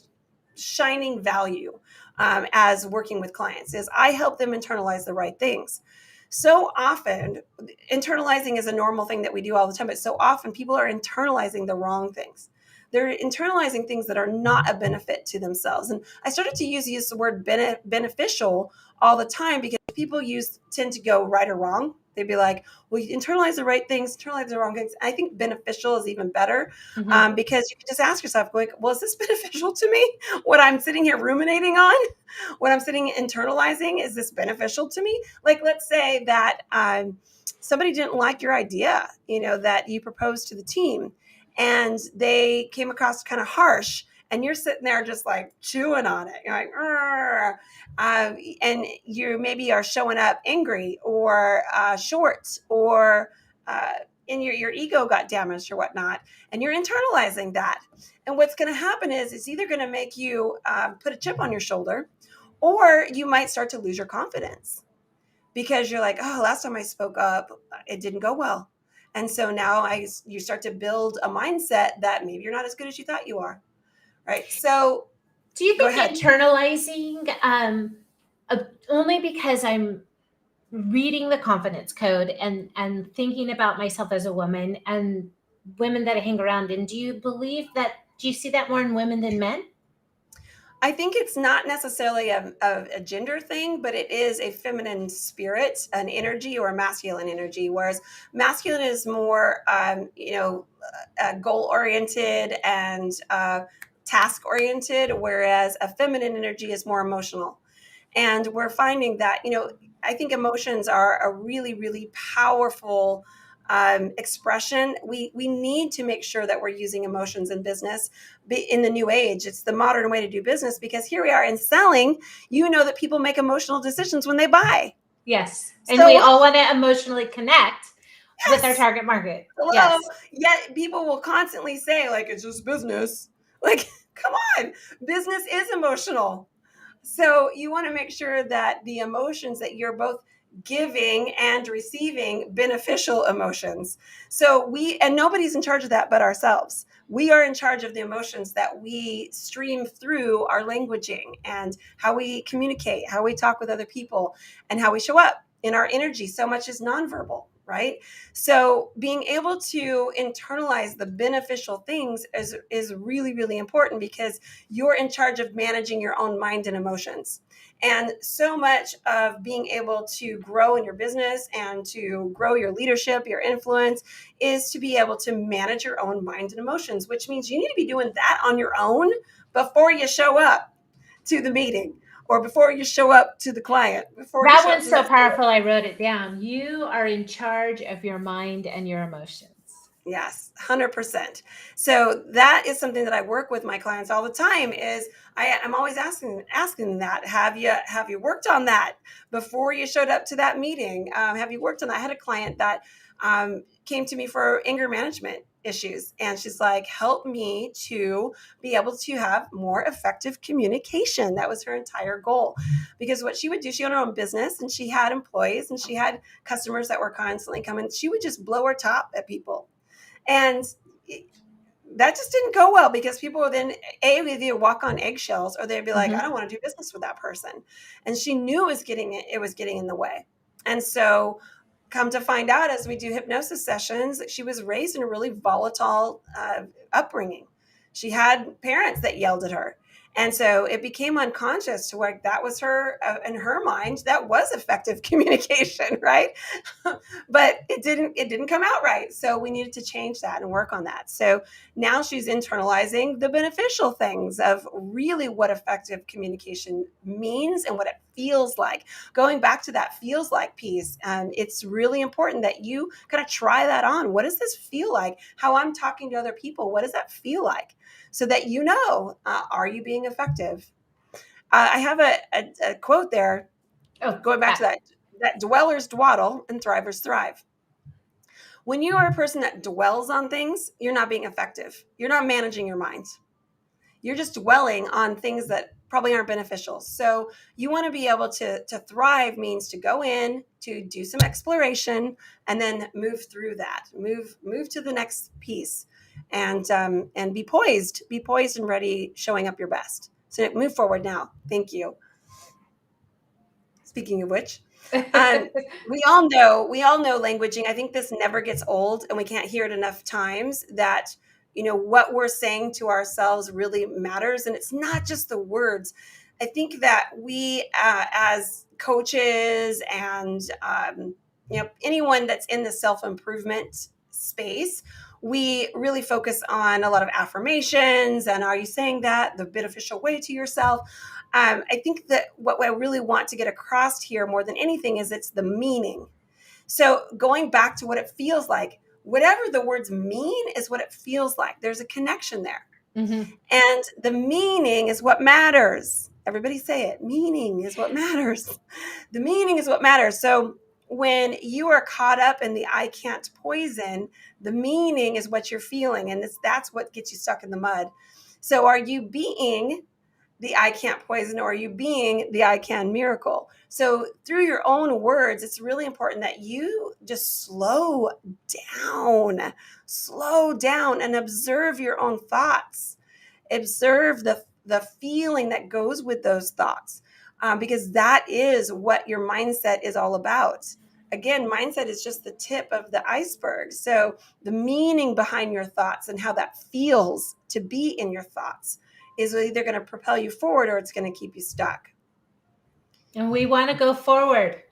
shining value as working with clients, is I help them internalize the right things. So often, internalizing is a normal thing that we do all the time, but so often people are internalizing the wrong things. They're internalizing things that are not a benefit to themselves. And I started to use the word beneficial all the time, because people tend to go right or wrong. They'd be like, well, you internalize the right things, internalize the wrong things. I think beneficial is even better, Hmm. because you can just ask yourself, going, well, is this beneficial to me? What I'm sitting here ruminating on, what I'm sitting internalizing, is this beneficial to me? Like, let's say that somebody didn't like your idea, that you proposed to the team, and they came across kind of harsh, and you're sitting there just like chewing on it. You're like, and you maybe are showing up angry or short, or and your ego got damaged or whatnot, and you're internalizing that. And what's going to happen is it's either going to make you put a chip on your shoulder, or you might start to lose your confidence, because you're like, oh, last time I spoke up, it didn't go well. And so now you start to build a mindset that maybe you're not as good as you thought you are. Right. So Do you go think ahead. internalizing, only because I'm reading the confidence code and thinking about myself as a woman and women that I hang around in, do you see that more in women than men? I think it's not necessarily a gender thing, but it is a feminine spirit, an energy, or a masculine energy. Whereas masculine is more, goal oriented and task oriented, whereas a feminine energy is more emotional. And we're finding that, I think emotions are a really, really powerful expression. We need to make sure that we're using emotions in business. In the new age, it's the modern way to do business, because here we are in selling. That people make emotional decisions when they buy. Yes. And we So all want to emotionally connect with our yes, target market. hello. Yes. Yet people will constantly say, like, it's just business. Like, come on, business is emotional. So you want to make sure that the emotions that you're both giving and receiving beneficial emotions. And nobody's in charge of that but ourselves. We are in charge of the emotions that we stream through our languaging, and how we communicate, how we talk with other people, and how we show up in our energy. So much is nonverbal, right? So being able to internalize the beneficial things is really, really important, because you're in charge of managing your own mind and emotions. And so much of being able to grow in your business and to grow your leadership, your influence, is to be able to manage your own mind and emotions, which means you need to be doing that on your own before you show up to the meeting, or before you show up to the client, before you That show up one's to so that sale. powerful. I wrote it down. You are in charge of your mind and your emotions. Yes, 100%. So that is something that I work with my clients all the time is I'm always asking that, have you worked on that before you showed up to that meeting? Have you worked on that? I had a client that came to me for anger management issues, and she's like, help me to be able to have more effective communication. That was her entire goal, because what she would do, she owned her own business and she had employees and she had customers that were constantly coming. She would just blow her top at people, and that just didn't go well, because people would then either walk on eggshells or they'd be like, I Mm-hmm. don't want to do business with that person. And she knew it was getting in the way. And so come to find out, as we do hypnosis sessions, that she was raised in a really volatile upbringing. She had parents that yelled at her. And so it became unconscious to where that was her, in her mind, that was effective communication, right? But it didn't come out right. So we needed to change that and work on that. So now she's internalizing the beneficial things of really what effective communication means and what it feels like. Going back to that feels like piece, it's really important that you kind of try that on. What does this feel like? How I'm talking to other people, what does that feel like? So that are you being effective? I have a quote there, Oh, going back to that dwellers dwaddle and thrivers thrive. When you are a person that dwells on things, you're not being effective. You're not managing your mind. You're just dwelling on things that probably aren't beneficial. So you want to be able to thrive, means to go in, to do some exploration, and then move through that. Move to the next piece, and be poised and ready, showing up your best. So move forward now. Thank you. Speaking of which, um, we all know languaging. I think this never gets old, and we can't hear it enough times that what we're saying to ourselves really matters, and it's not just the words. I think that we, as coaches and anyone that's in the self improvement space, we really focus on a lot of affirmations and are you saying that the beneficial way to yourself. I think that what I really want to get across here more than anything is it's the meaning. So going back to what it feels like, whatever the words mean is what it feels like. There's a connection there. Mm-hmm. And the meaning is what matters. Everybody say it. Meaning is what matters. The meaning is what matters. So when you are caught up in the I can't poison, the meaning is what you're feeling. And that's what gets you stuck in the mud. So are you being the I can't poison, or are you being the I can miracle? So through your own words, it's really important that you just slow down and observe your own thoughts. Observe the feeling that goes with those thoughts, because that is what your mindset is all about. Again, mindset is just the tip of the iceberg. So the meaning behind your thoughts and how that feels to be in your thoughts is either going to propel you forward or it's going to keep you stuck. And we want to go forward.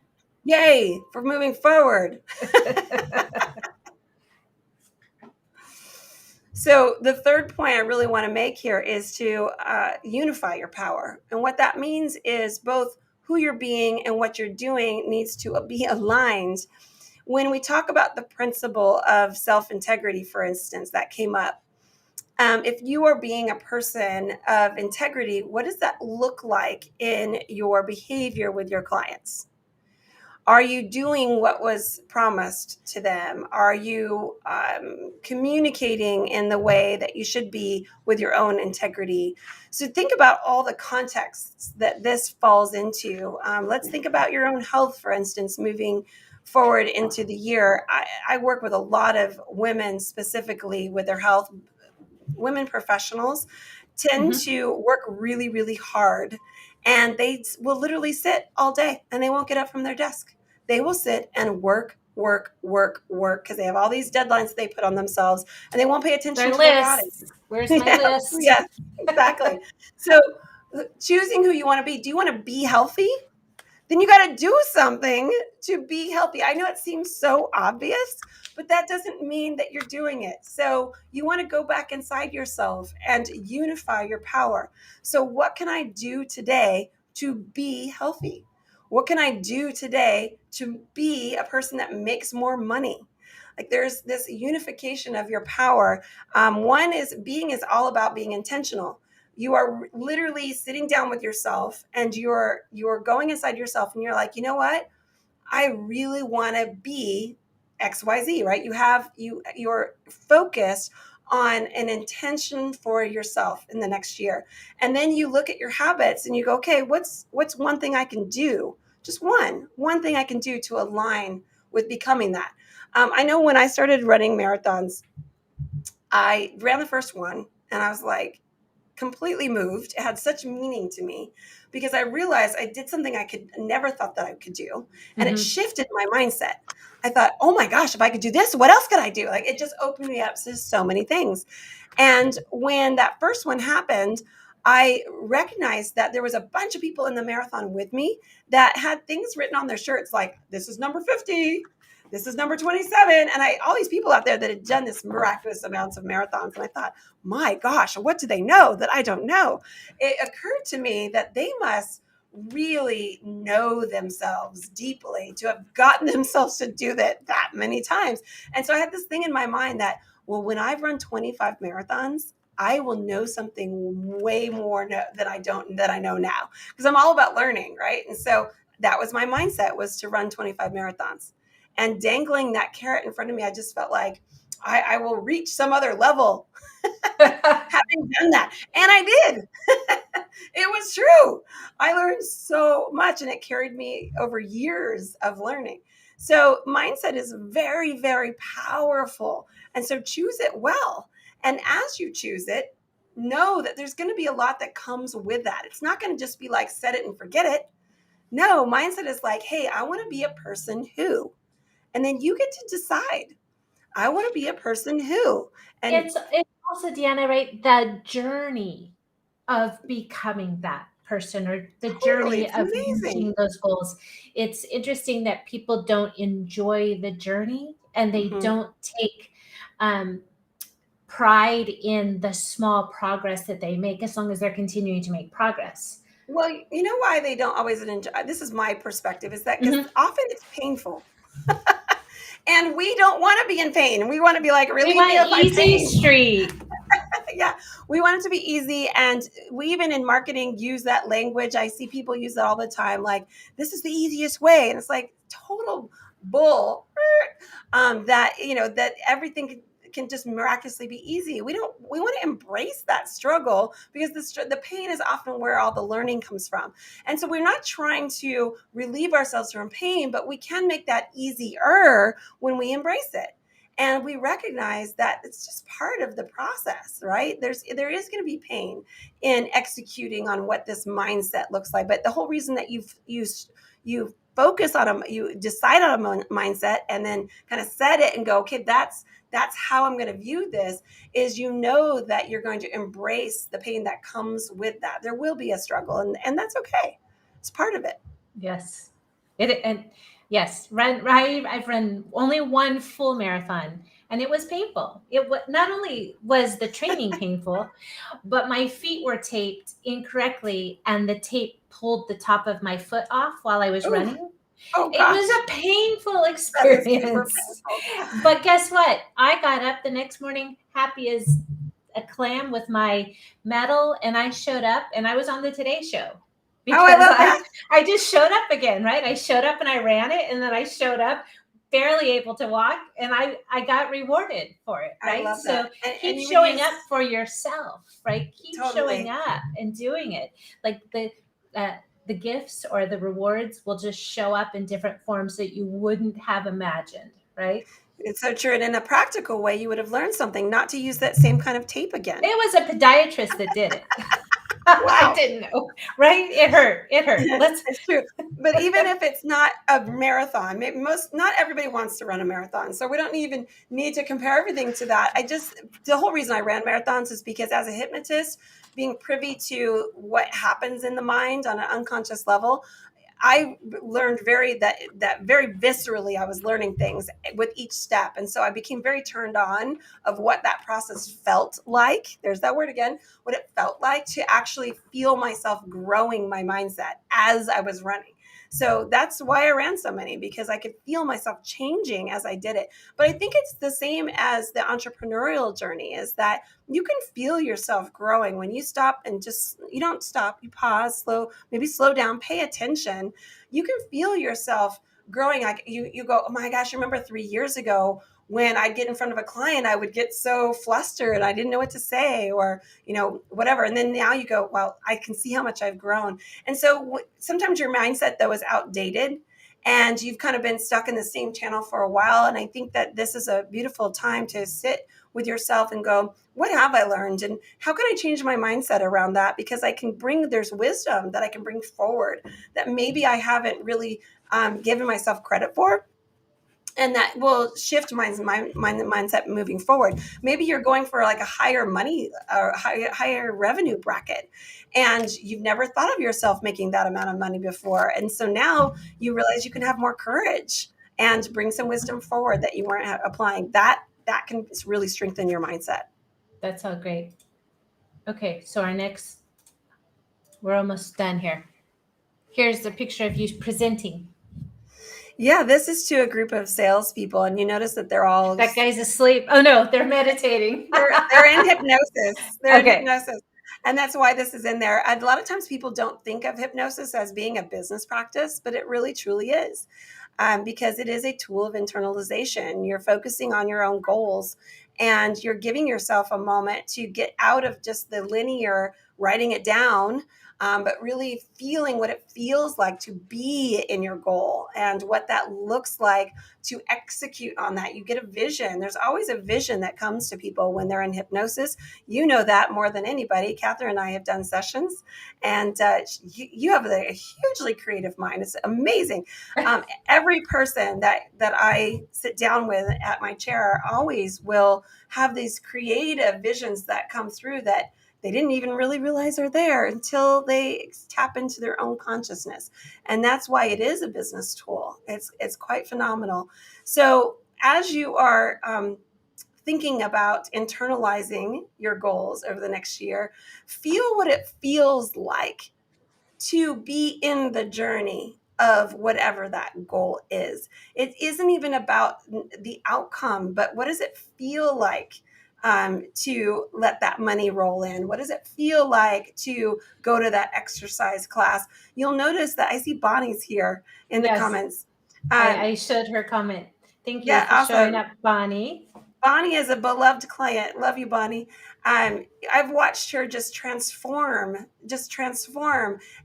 Yay for moving forward. So the third point I really want to make here is to unify your power. And what that means is both who you're being and what you're doing needs to be aligned. When we talk about the principle of self-integrity, for instance, that came up. If you are being a person of integrity, what does that look like in your behavior with your clients? Are you doing what was promised to them? Are you communicating in the way that you should be with your own integrity? So think about all the contexts that this falls into. Let's think about your own health, for instance, moving forward into the year. I work with a lot of women specifically with their health. Women professionals tend Mm-hmm. to work really, really hard, and they will literally sit all day and they won't get up from their desk. They will sit and work, work, work, work, because they have all these deadlines they put on themselves, and they won't pay attention Their to their body. list. Where's my Yeah, list? yes, exactly. So choosing who you want to be. Do you want to be healthy? Then you got to do something to be healthy. I know it seems so obvious, but that doesn't mean that you're doing it. So you want to go back inside yourself and unify your power. So, what can I do today to be healthy? What can I do today to be a person that makes more money? Like there's this unification of your power. One is all about being intentional. You are literally sitting down with yourself, and you're going inside yourself, and you're like, you know what? I really want to be XYZ, right? You're focused on an intention for yourself in the next year. And then you look at your habits and you go, okay, what's one thing I can do? Just one thing I can do to align with becoming that. I know when I started running marathons, I ran the first one and I was like, completely moved. It had such meaning to me because I realized I did something I could never thought that I could do. And it Mm-hmm. shifted my mindset. I thought, oh my gosh, if I could do this, what else could I do? Like it just opened me up to so many things. And when that first one happened, I recognized that there was a bunch of people in the marathon with me that had things written on their shirts like, this is number 50, this is number 27. And all these people out there that had done this miraculous amounts of marathons. And I thought, my gosh, what do they know that I don't know? It occurred to me that they must really know themselves deeply to have gotten themselves to do that many times. And so I had this thing in my mind that, well, when I've run 25 marathons, I will know something way more that I know now, because I'm all about learning, right? And so that was my mindset, was to run 25 marathons. And dangling that carrot in front of me, I just felt like I will reach some other level having done that. And I did. It was true. I learned so much, and it carried me over years of learning. So mindset is very, very powerful. And so choose it well. And as you choose it, know that there's going to be a lot that comes with that. It's not going to just be like set it and forget it. No, mindset is like, hey, I want to be a person who, and then you get to decide. I want to be a person who, and It's also, Deanna, right? The journey of becoming that person, or the totally, journey it's of amazing. reaching those goals. It's interesting that people don't enjoy the journey, and they Hmm. don't take um, pride in the small progress that they make, as long as they're continuing to make progress. Well, you know why they don't always enjoy, this is my perspective, is that because Mhm. often it's painful. And we don't want to be in pain. We want to be like, We relieve me want of my easy pain. street. Yeah, we want it to be easy. And we even in marketing use that language. I see people use that all the time, like, this is the easiest way. And it's like total bull. That, that everything can just miraculously be easy. We want to embrace that struggle, because the pain is often where all the learning comes from. And so we're not trying to relieve ourselves from pain, but we can make that easier when we embrace it. And we recognize that it's just part of the process, right? There is going to be pain in executing on what this mindset looks like. But the whole reason that you focus on you decide on a mindset, and then kind of set it and go, okay, that's how I'm going to view this, is that you're going to embrace the pain that comes with that. There will be a struggle, and that's okay. It's part of it. Yes. And yes, I've run only one full marathon, and it was painful. It was, not only was the training painful, but my feet were taped incorrectly, and the tape pulled the top of my foot off while I was Oh, running. oh It was gosh, a painful that is super experience. painful. But guess what? I got up the next morning happy as a clam with my medal, and I showed up, and I was on the Today Show Oh, I because love I that. I just showed up again, right? I showed up and I ran it, and then I showed up barely able to walk, and I got rewarded for it, I right? love So that. And keep you would showing use, up for yourself, right? Keep showing totally. up and doing it. Like uh, the gifts or the rewards will just show up in different forms that you wouldn't have imagined, right? It's so true. And in a practical way, you would have learned something, not to use that same kind of tape again. It was a podiatrist that did it. I Wow. didn't know, right? It hurt. It hurt. Let's. It's true. But even if it's not a marathon, not everybody wants to run a marathon. So we don't even need to compare everything to that. The whole reason I ran marathons is because, as a hypnotist, being privy to what happens in the mind on an unconscious level, I learned that very viscerally. I was learning things with each step, and so I became very turned on of what that process felt like. There's that word again. What it felt like to actually feel myself growing my mindset as I was running. So that's why I ran so many, because I could feel myself changing as I did it. But I think it's the same as the entrepreneurial journey, is that you can feel yourself growing when you stop and just, you don't stop, you pause, maybe slow down, pay attention. You can feel yourself growing. Like you go, oh my gosh, I remember 3 years ago when I'd get in front of a client, I would get so flustered and I didn't know what to say, or, whatever. And then now you go, well, I can see how much I've grown. And so sometimes your mindset, though, is outdated and you've kind of been stuck in the same channel for a while. And I think that this is a beautiful time to sit with yourself and go, what have I learned? And how can I change my mindset around that? Because there's wisdom that I can bring forward that maybe I haven't really given myself credit for. And that will shift my mindset moving forward. Maybe you're going for like a higher money or higher revenue bracket, and you've never thought of yourself making that amount of money before. And so now you realize you can have more courage and bring some wisdom forward that you weren't applying. That can really strengthen your mindset. That's all great. Okay, so we're almost done here. Here's the picture of you presenting. Yeah, this is to a group of salespeople, and you notice that they're all That guy's asleep. Oh no, they're meditating. they're in hypnosis. They're in Okay. hypnosis. And that's why this is in there. A lot of times people don't think of hypnosis as being a business practice, but it really truly is. Because it is a tool of internalization. You're focusing on your own goals and you're giving yourself a moment to get out of just the linear writing it down, but really feeling what it feels like to be in your goal and what that looks like to execute on that. You get a vision. There's always a vision that comes to people when they're in hypnosis. You know that more than anybody. Catherine and I have done sessions, and you have a hugely creative mind. It's amazing. Every person that I sit down with at my chair always will have these creative visions that come through that they didn't even really realize are there until they tap into their own consciousness. And that's why it is a business tool. It's quite phenomenal. So as you are thinking about internalizing your goals over the next year, feel what it feels like to be in the journey of whatever that goal is. It isn't even about the outcome, but what does it feel like to let that money roll in? What does it feel like to go to that exercise class? You'll notice that I see Bonnie's here in the Yes, comments. I showed her comment. Thank you Yeah, for showing awesome. up, Bonnie. Bonnie is a beloved client. Love you, Bonnie. I've watched her just transform,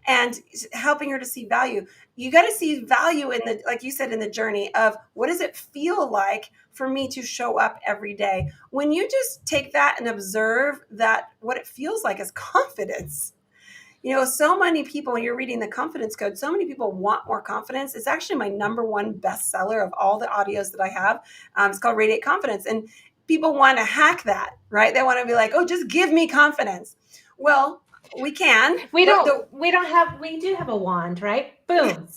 and helping her to see value. You got to see value in the, like you said, in the journey of what does it feel like for me to show up every day? When you just take that and observe that, what it feels like is confidence. So many people, when you're reading the confidence code, so many people want more confidence. It's actually my number one bestseller of all the audios that I have. It's called Radiate Confidence. And people want to hack that, right? They want to be like, oh, just give me confidence. Well, we can. We do have a wand, right? Boom.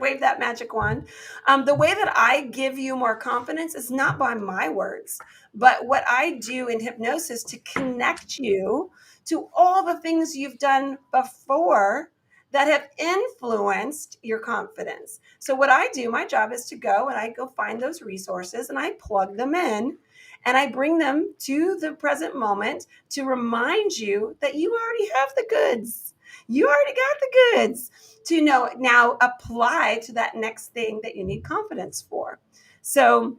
Wave that magic wand. The way that I give you more confidence is not by my words, but what I do in hypnosis to connect you to all the things you've done before that have influenced your confidence. So what I do, my job is to go and I go find those resources and I plug them in and I bring them to the present moment to remind you that you already have the goods. You already got the goods to now apply to that next thing that you need confidence for. So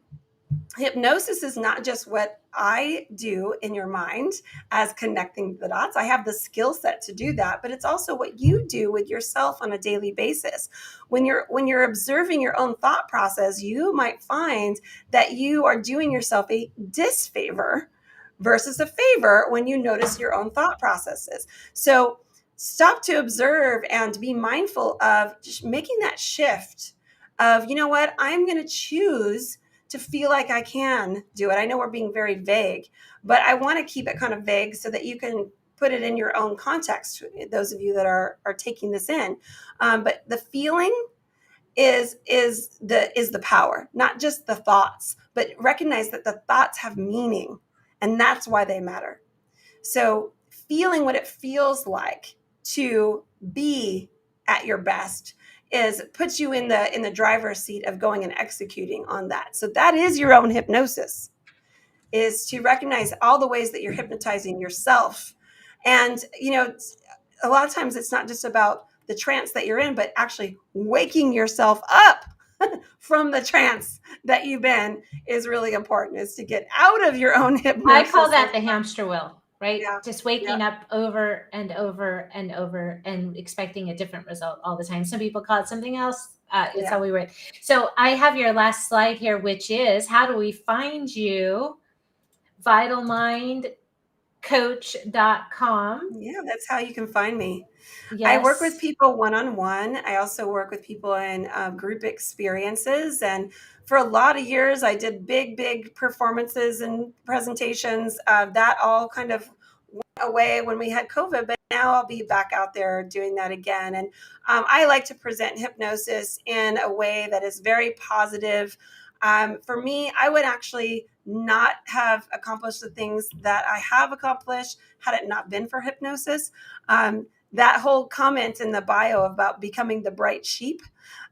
hypnosis is not just what I do in your mind as connecting the dots. I have the skill set to do that, but it's also what you do with yourself on a daily basis. When you're observing your own thought process, you might find that you are doing yourself a disfavor versus a favor when you notice your own thought processes. So stop to observe and be mindful of just making that shift of, you know what, I'm going to choose to feel like I can do it. I know we're being very vague, but I want to keep it kind of vague so that you can put it in your own context, those of you that are taking this in. But the feeling is the power, not just the thoughts, but recognize that the thoughts have meaning, and that's why they matter. So feeling what it feels like to be at your best is puts you in the driver's seat of going and executing on that. So that is your own hypnosis, is to recognize all the ways that you're hypnotizing yourself. And, a lot of times it's not just about the trance that you're in, but actually waking yourself up from the trance that you've been is really important, is to get out of your own I call hypnosis. that the hamster wheel, right? Yeah. Just Yeah. waking up over and over and over and expecting a different result all the time. Some people call it something else. It's Yeah. how we work. So I have your last slide here, which is, how do we find you? vitalmindcoach.com. Yeah, that's how you can find me. I work with Yes. people one-on-one. I also work with people in group experiences. And for a lot of years, I did big performances and presentations. That all kind of went away when we had COVID, but now I'll be back out there doing that again. And I like to present hypnosis in a way that is very positive. For me, I would actually not have accomplished the things that I have accomplished had it not been for hypnosis. That whole comment in the bio about becoming the bright sheep,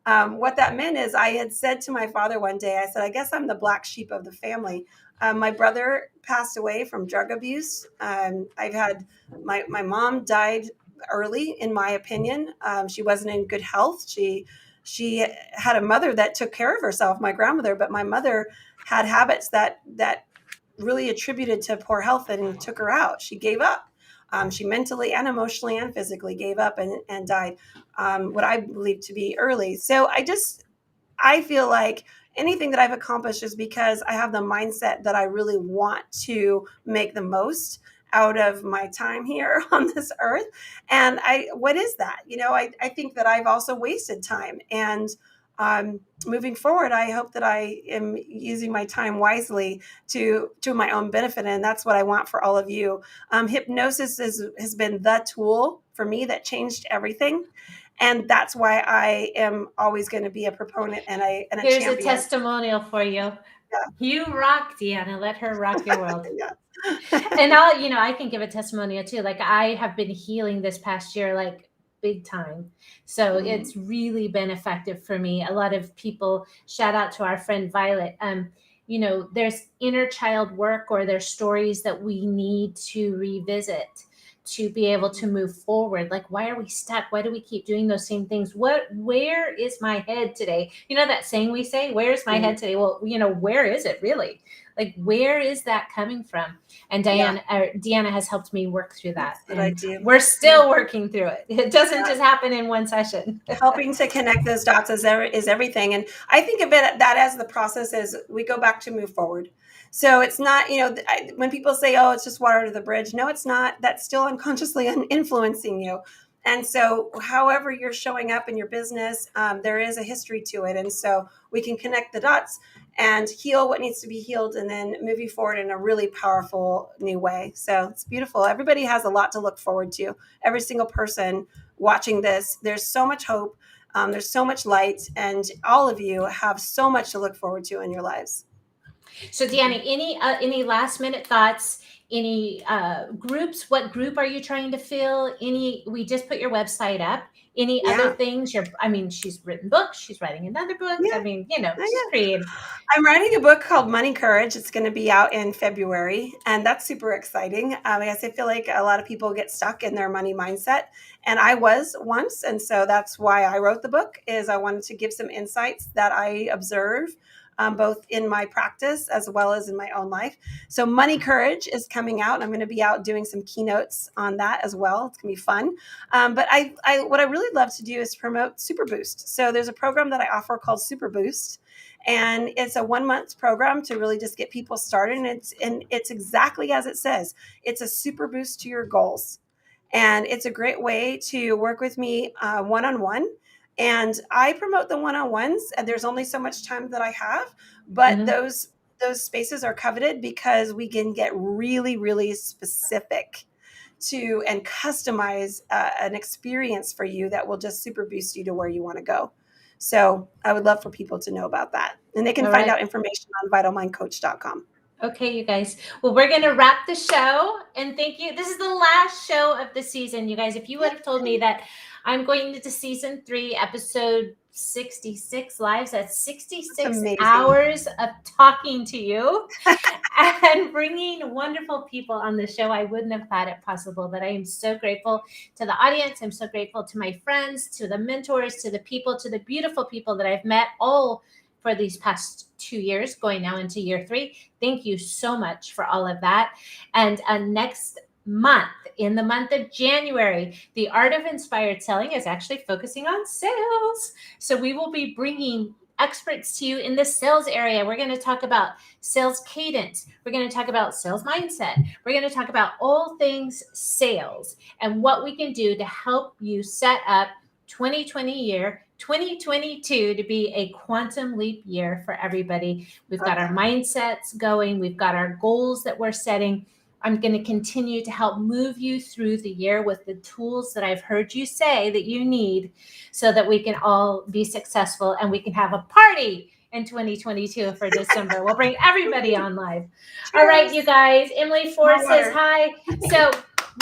what that meant is, I had said to my father one day, I said, I guess I'm the black sheep of the family. My brother passed away from drug abuse. I've had my mom died early, in my opinion. She wasn't in good health. She had a mother that took care of herself, my grandmother, but my mother had habits that really attributed to poor health and took her out. She gave up. She mentally and emotionally and physically gave up and died, what I believe to be early. So I feel like anything that I've accomplished is because I have the mindset that I really want to make the most out of my time here on this earth. And what is that? I think that I've also wasted time. And moving forward, I hope that I am using my time wisely to my own benefit. And that's what I want for all of you. Hypnosis has been the tool for me that changed everything. And that's why I am always going to be a proponent and a Here's a champion. testimonial for you. Yeah. You rock, Deanna. Let her rock your world. Yeah. And I can give a testimonial too. Like, I have been healing this past year, like, big time. So it's really been effective for me. A lot of people, shout out to our friend Violet. There's inner child work, or there's stories that we need to revisit to be able to move forward. Like, why are we stuck? Why do we keep doing those same things? Where is my head today? You know that saying we say, where's my head today? Well, where is it really? Like, where is that coming from? And Deanna has helped me work through that. That's what I do. We're still working through it. It doesn't just happen in one session. Helping to connect those dots is everything. And I think of it that as the process as we go back to move forward. So it's not, when people say, oh, it's just water to the bridge. No, it's not. That's still unconsciously influencing you. And so however you're showing up in your business, there is a history to it. And so we can connect the dots and heal what needs to be healed, and then move you forward in a really powerful new way. So it's beautiful. Everybody has a lot to look forward to. Every single person watching this, there's so much hope. There's so much light, and all of you have so much to look forward to in your lives. So Deanna, any last minute thoughts? Any groups? What group are you trying to fill? We just put your website up. Any other things? She's written books. She's writing another book. Yeah. She's creative. I'm writing a book called Money Courage. It's going to be out in February, and that's super exciting. I feel like a lot of people get stuck in their money mindset, and I was once, and so that's why I wrote the book. Is I wanted to give some insights that I observe, both in my practice as well as in my own life. So Money Courage is coming out, and I'm going to be out doing some keynotes on that as well. It's going to be fun. But what I really love to do is promote Super Boost. So there's a program that I offer called Super Boost, and it's a 1-month program to really just get people started. And it's exactly as it says. It's a super boost to your goals. And it's a great way to work with me one-on-one. And I promote the one-on-ones, and there's only so much time that I have, but those spaces are coveted because we can get really, really specific to and customize an experience for you that will just super boost you to where you want to go. So I would love for people to know about that. And they can find out information on vitalmindcoach.com. Okay, you guys. Well, we're going to wrap the show, and thank you. This is the last show of the season, you guys. If you would have told me that I'm going into season 3, episode 66 lives. That's 66 amazing. hours of talking to you and bringing wonderful people on the show. I wouldn't have thought it possible, but I am so grateful to the audience. I'm so grateful to my friends, to the mentors, to the people, to the beautiful people that I've met all for these past 2 years, going now into year 3. Thank you so much for all of that. And next month, in the month of January, the Art of Inspired Selling is actually focusing on sales. So we will be bringing experts to you in the sales area. We're going to talk about sales cadence. We're going to talk about sales mindset. We're going to talk about all things sales and what we can do to help you set up 2022 to be a quantum leap year for everybody. We've got our mindsets going. We've got our goals that we're setting. I'm going to continue to help move you through the year with the tools that I've heard you say that you need so that we can all be successful and we can have a party in 2022 for December. We'll bring everybody on live. Cheers. All right, you guys. Emily Ford says hi. So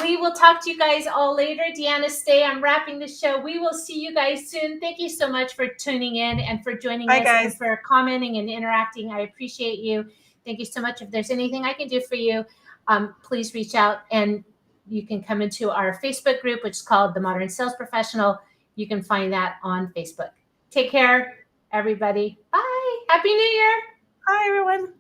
we will talk to you guys all later. Deanna, stay. I'm wrapping the show. We will see you guys soon. Thank you so much for tuning in and for joining us guys. and for commenting and interacting. I appreciate you. Thank you so much. If there's anything I can do for you, please reach out, and you can come into our Facebook group, which is called The Modern Sales Professional. You can find that on Facebook. Take care, everybody. Bye. Happy New Year. Hi, everyone.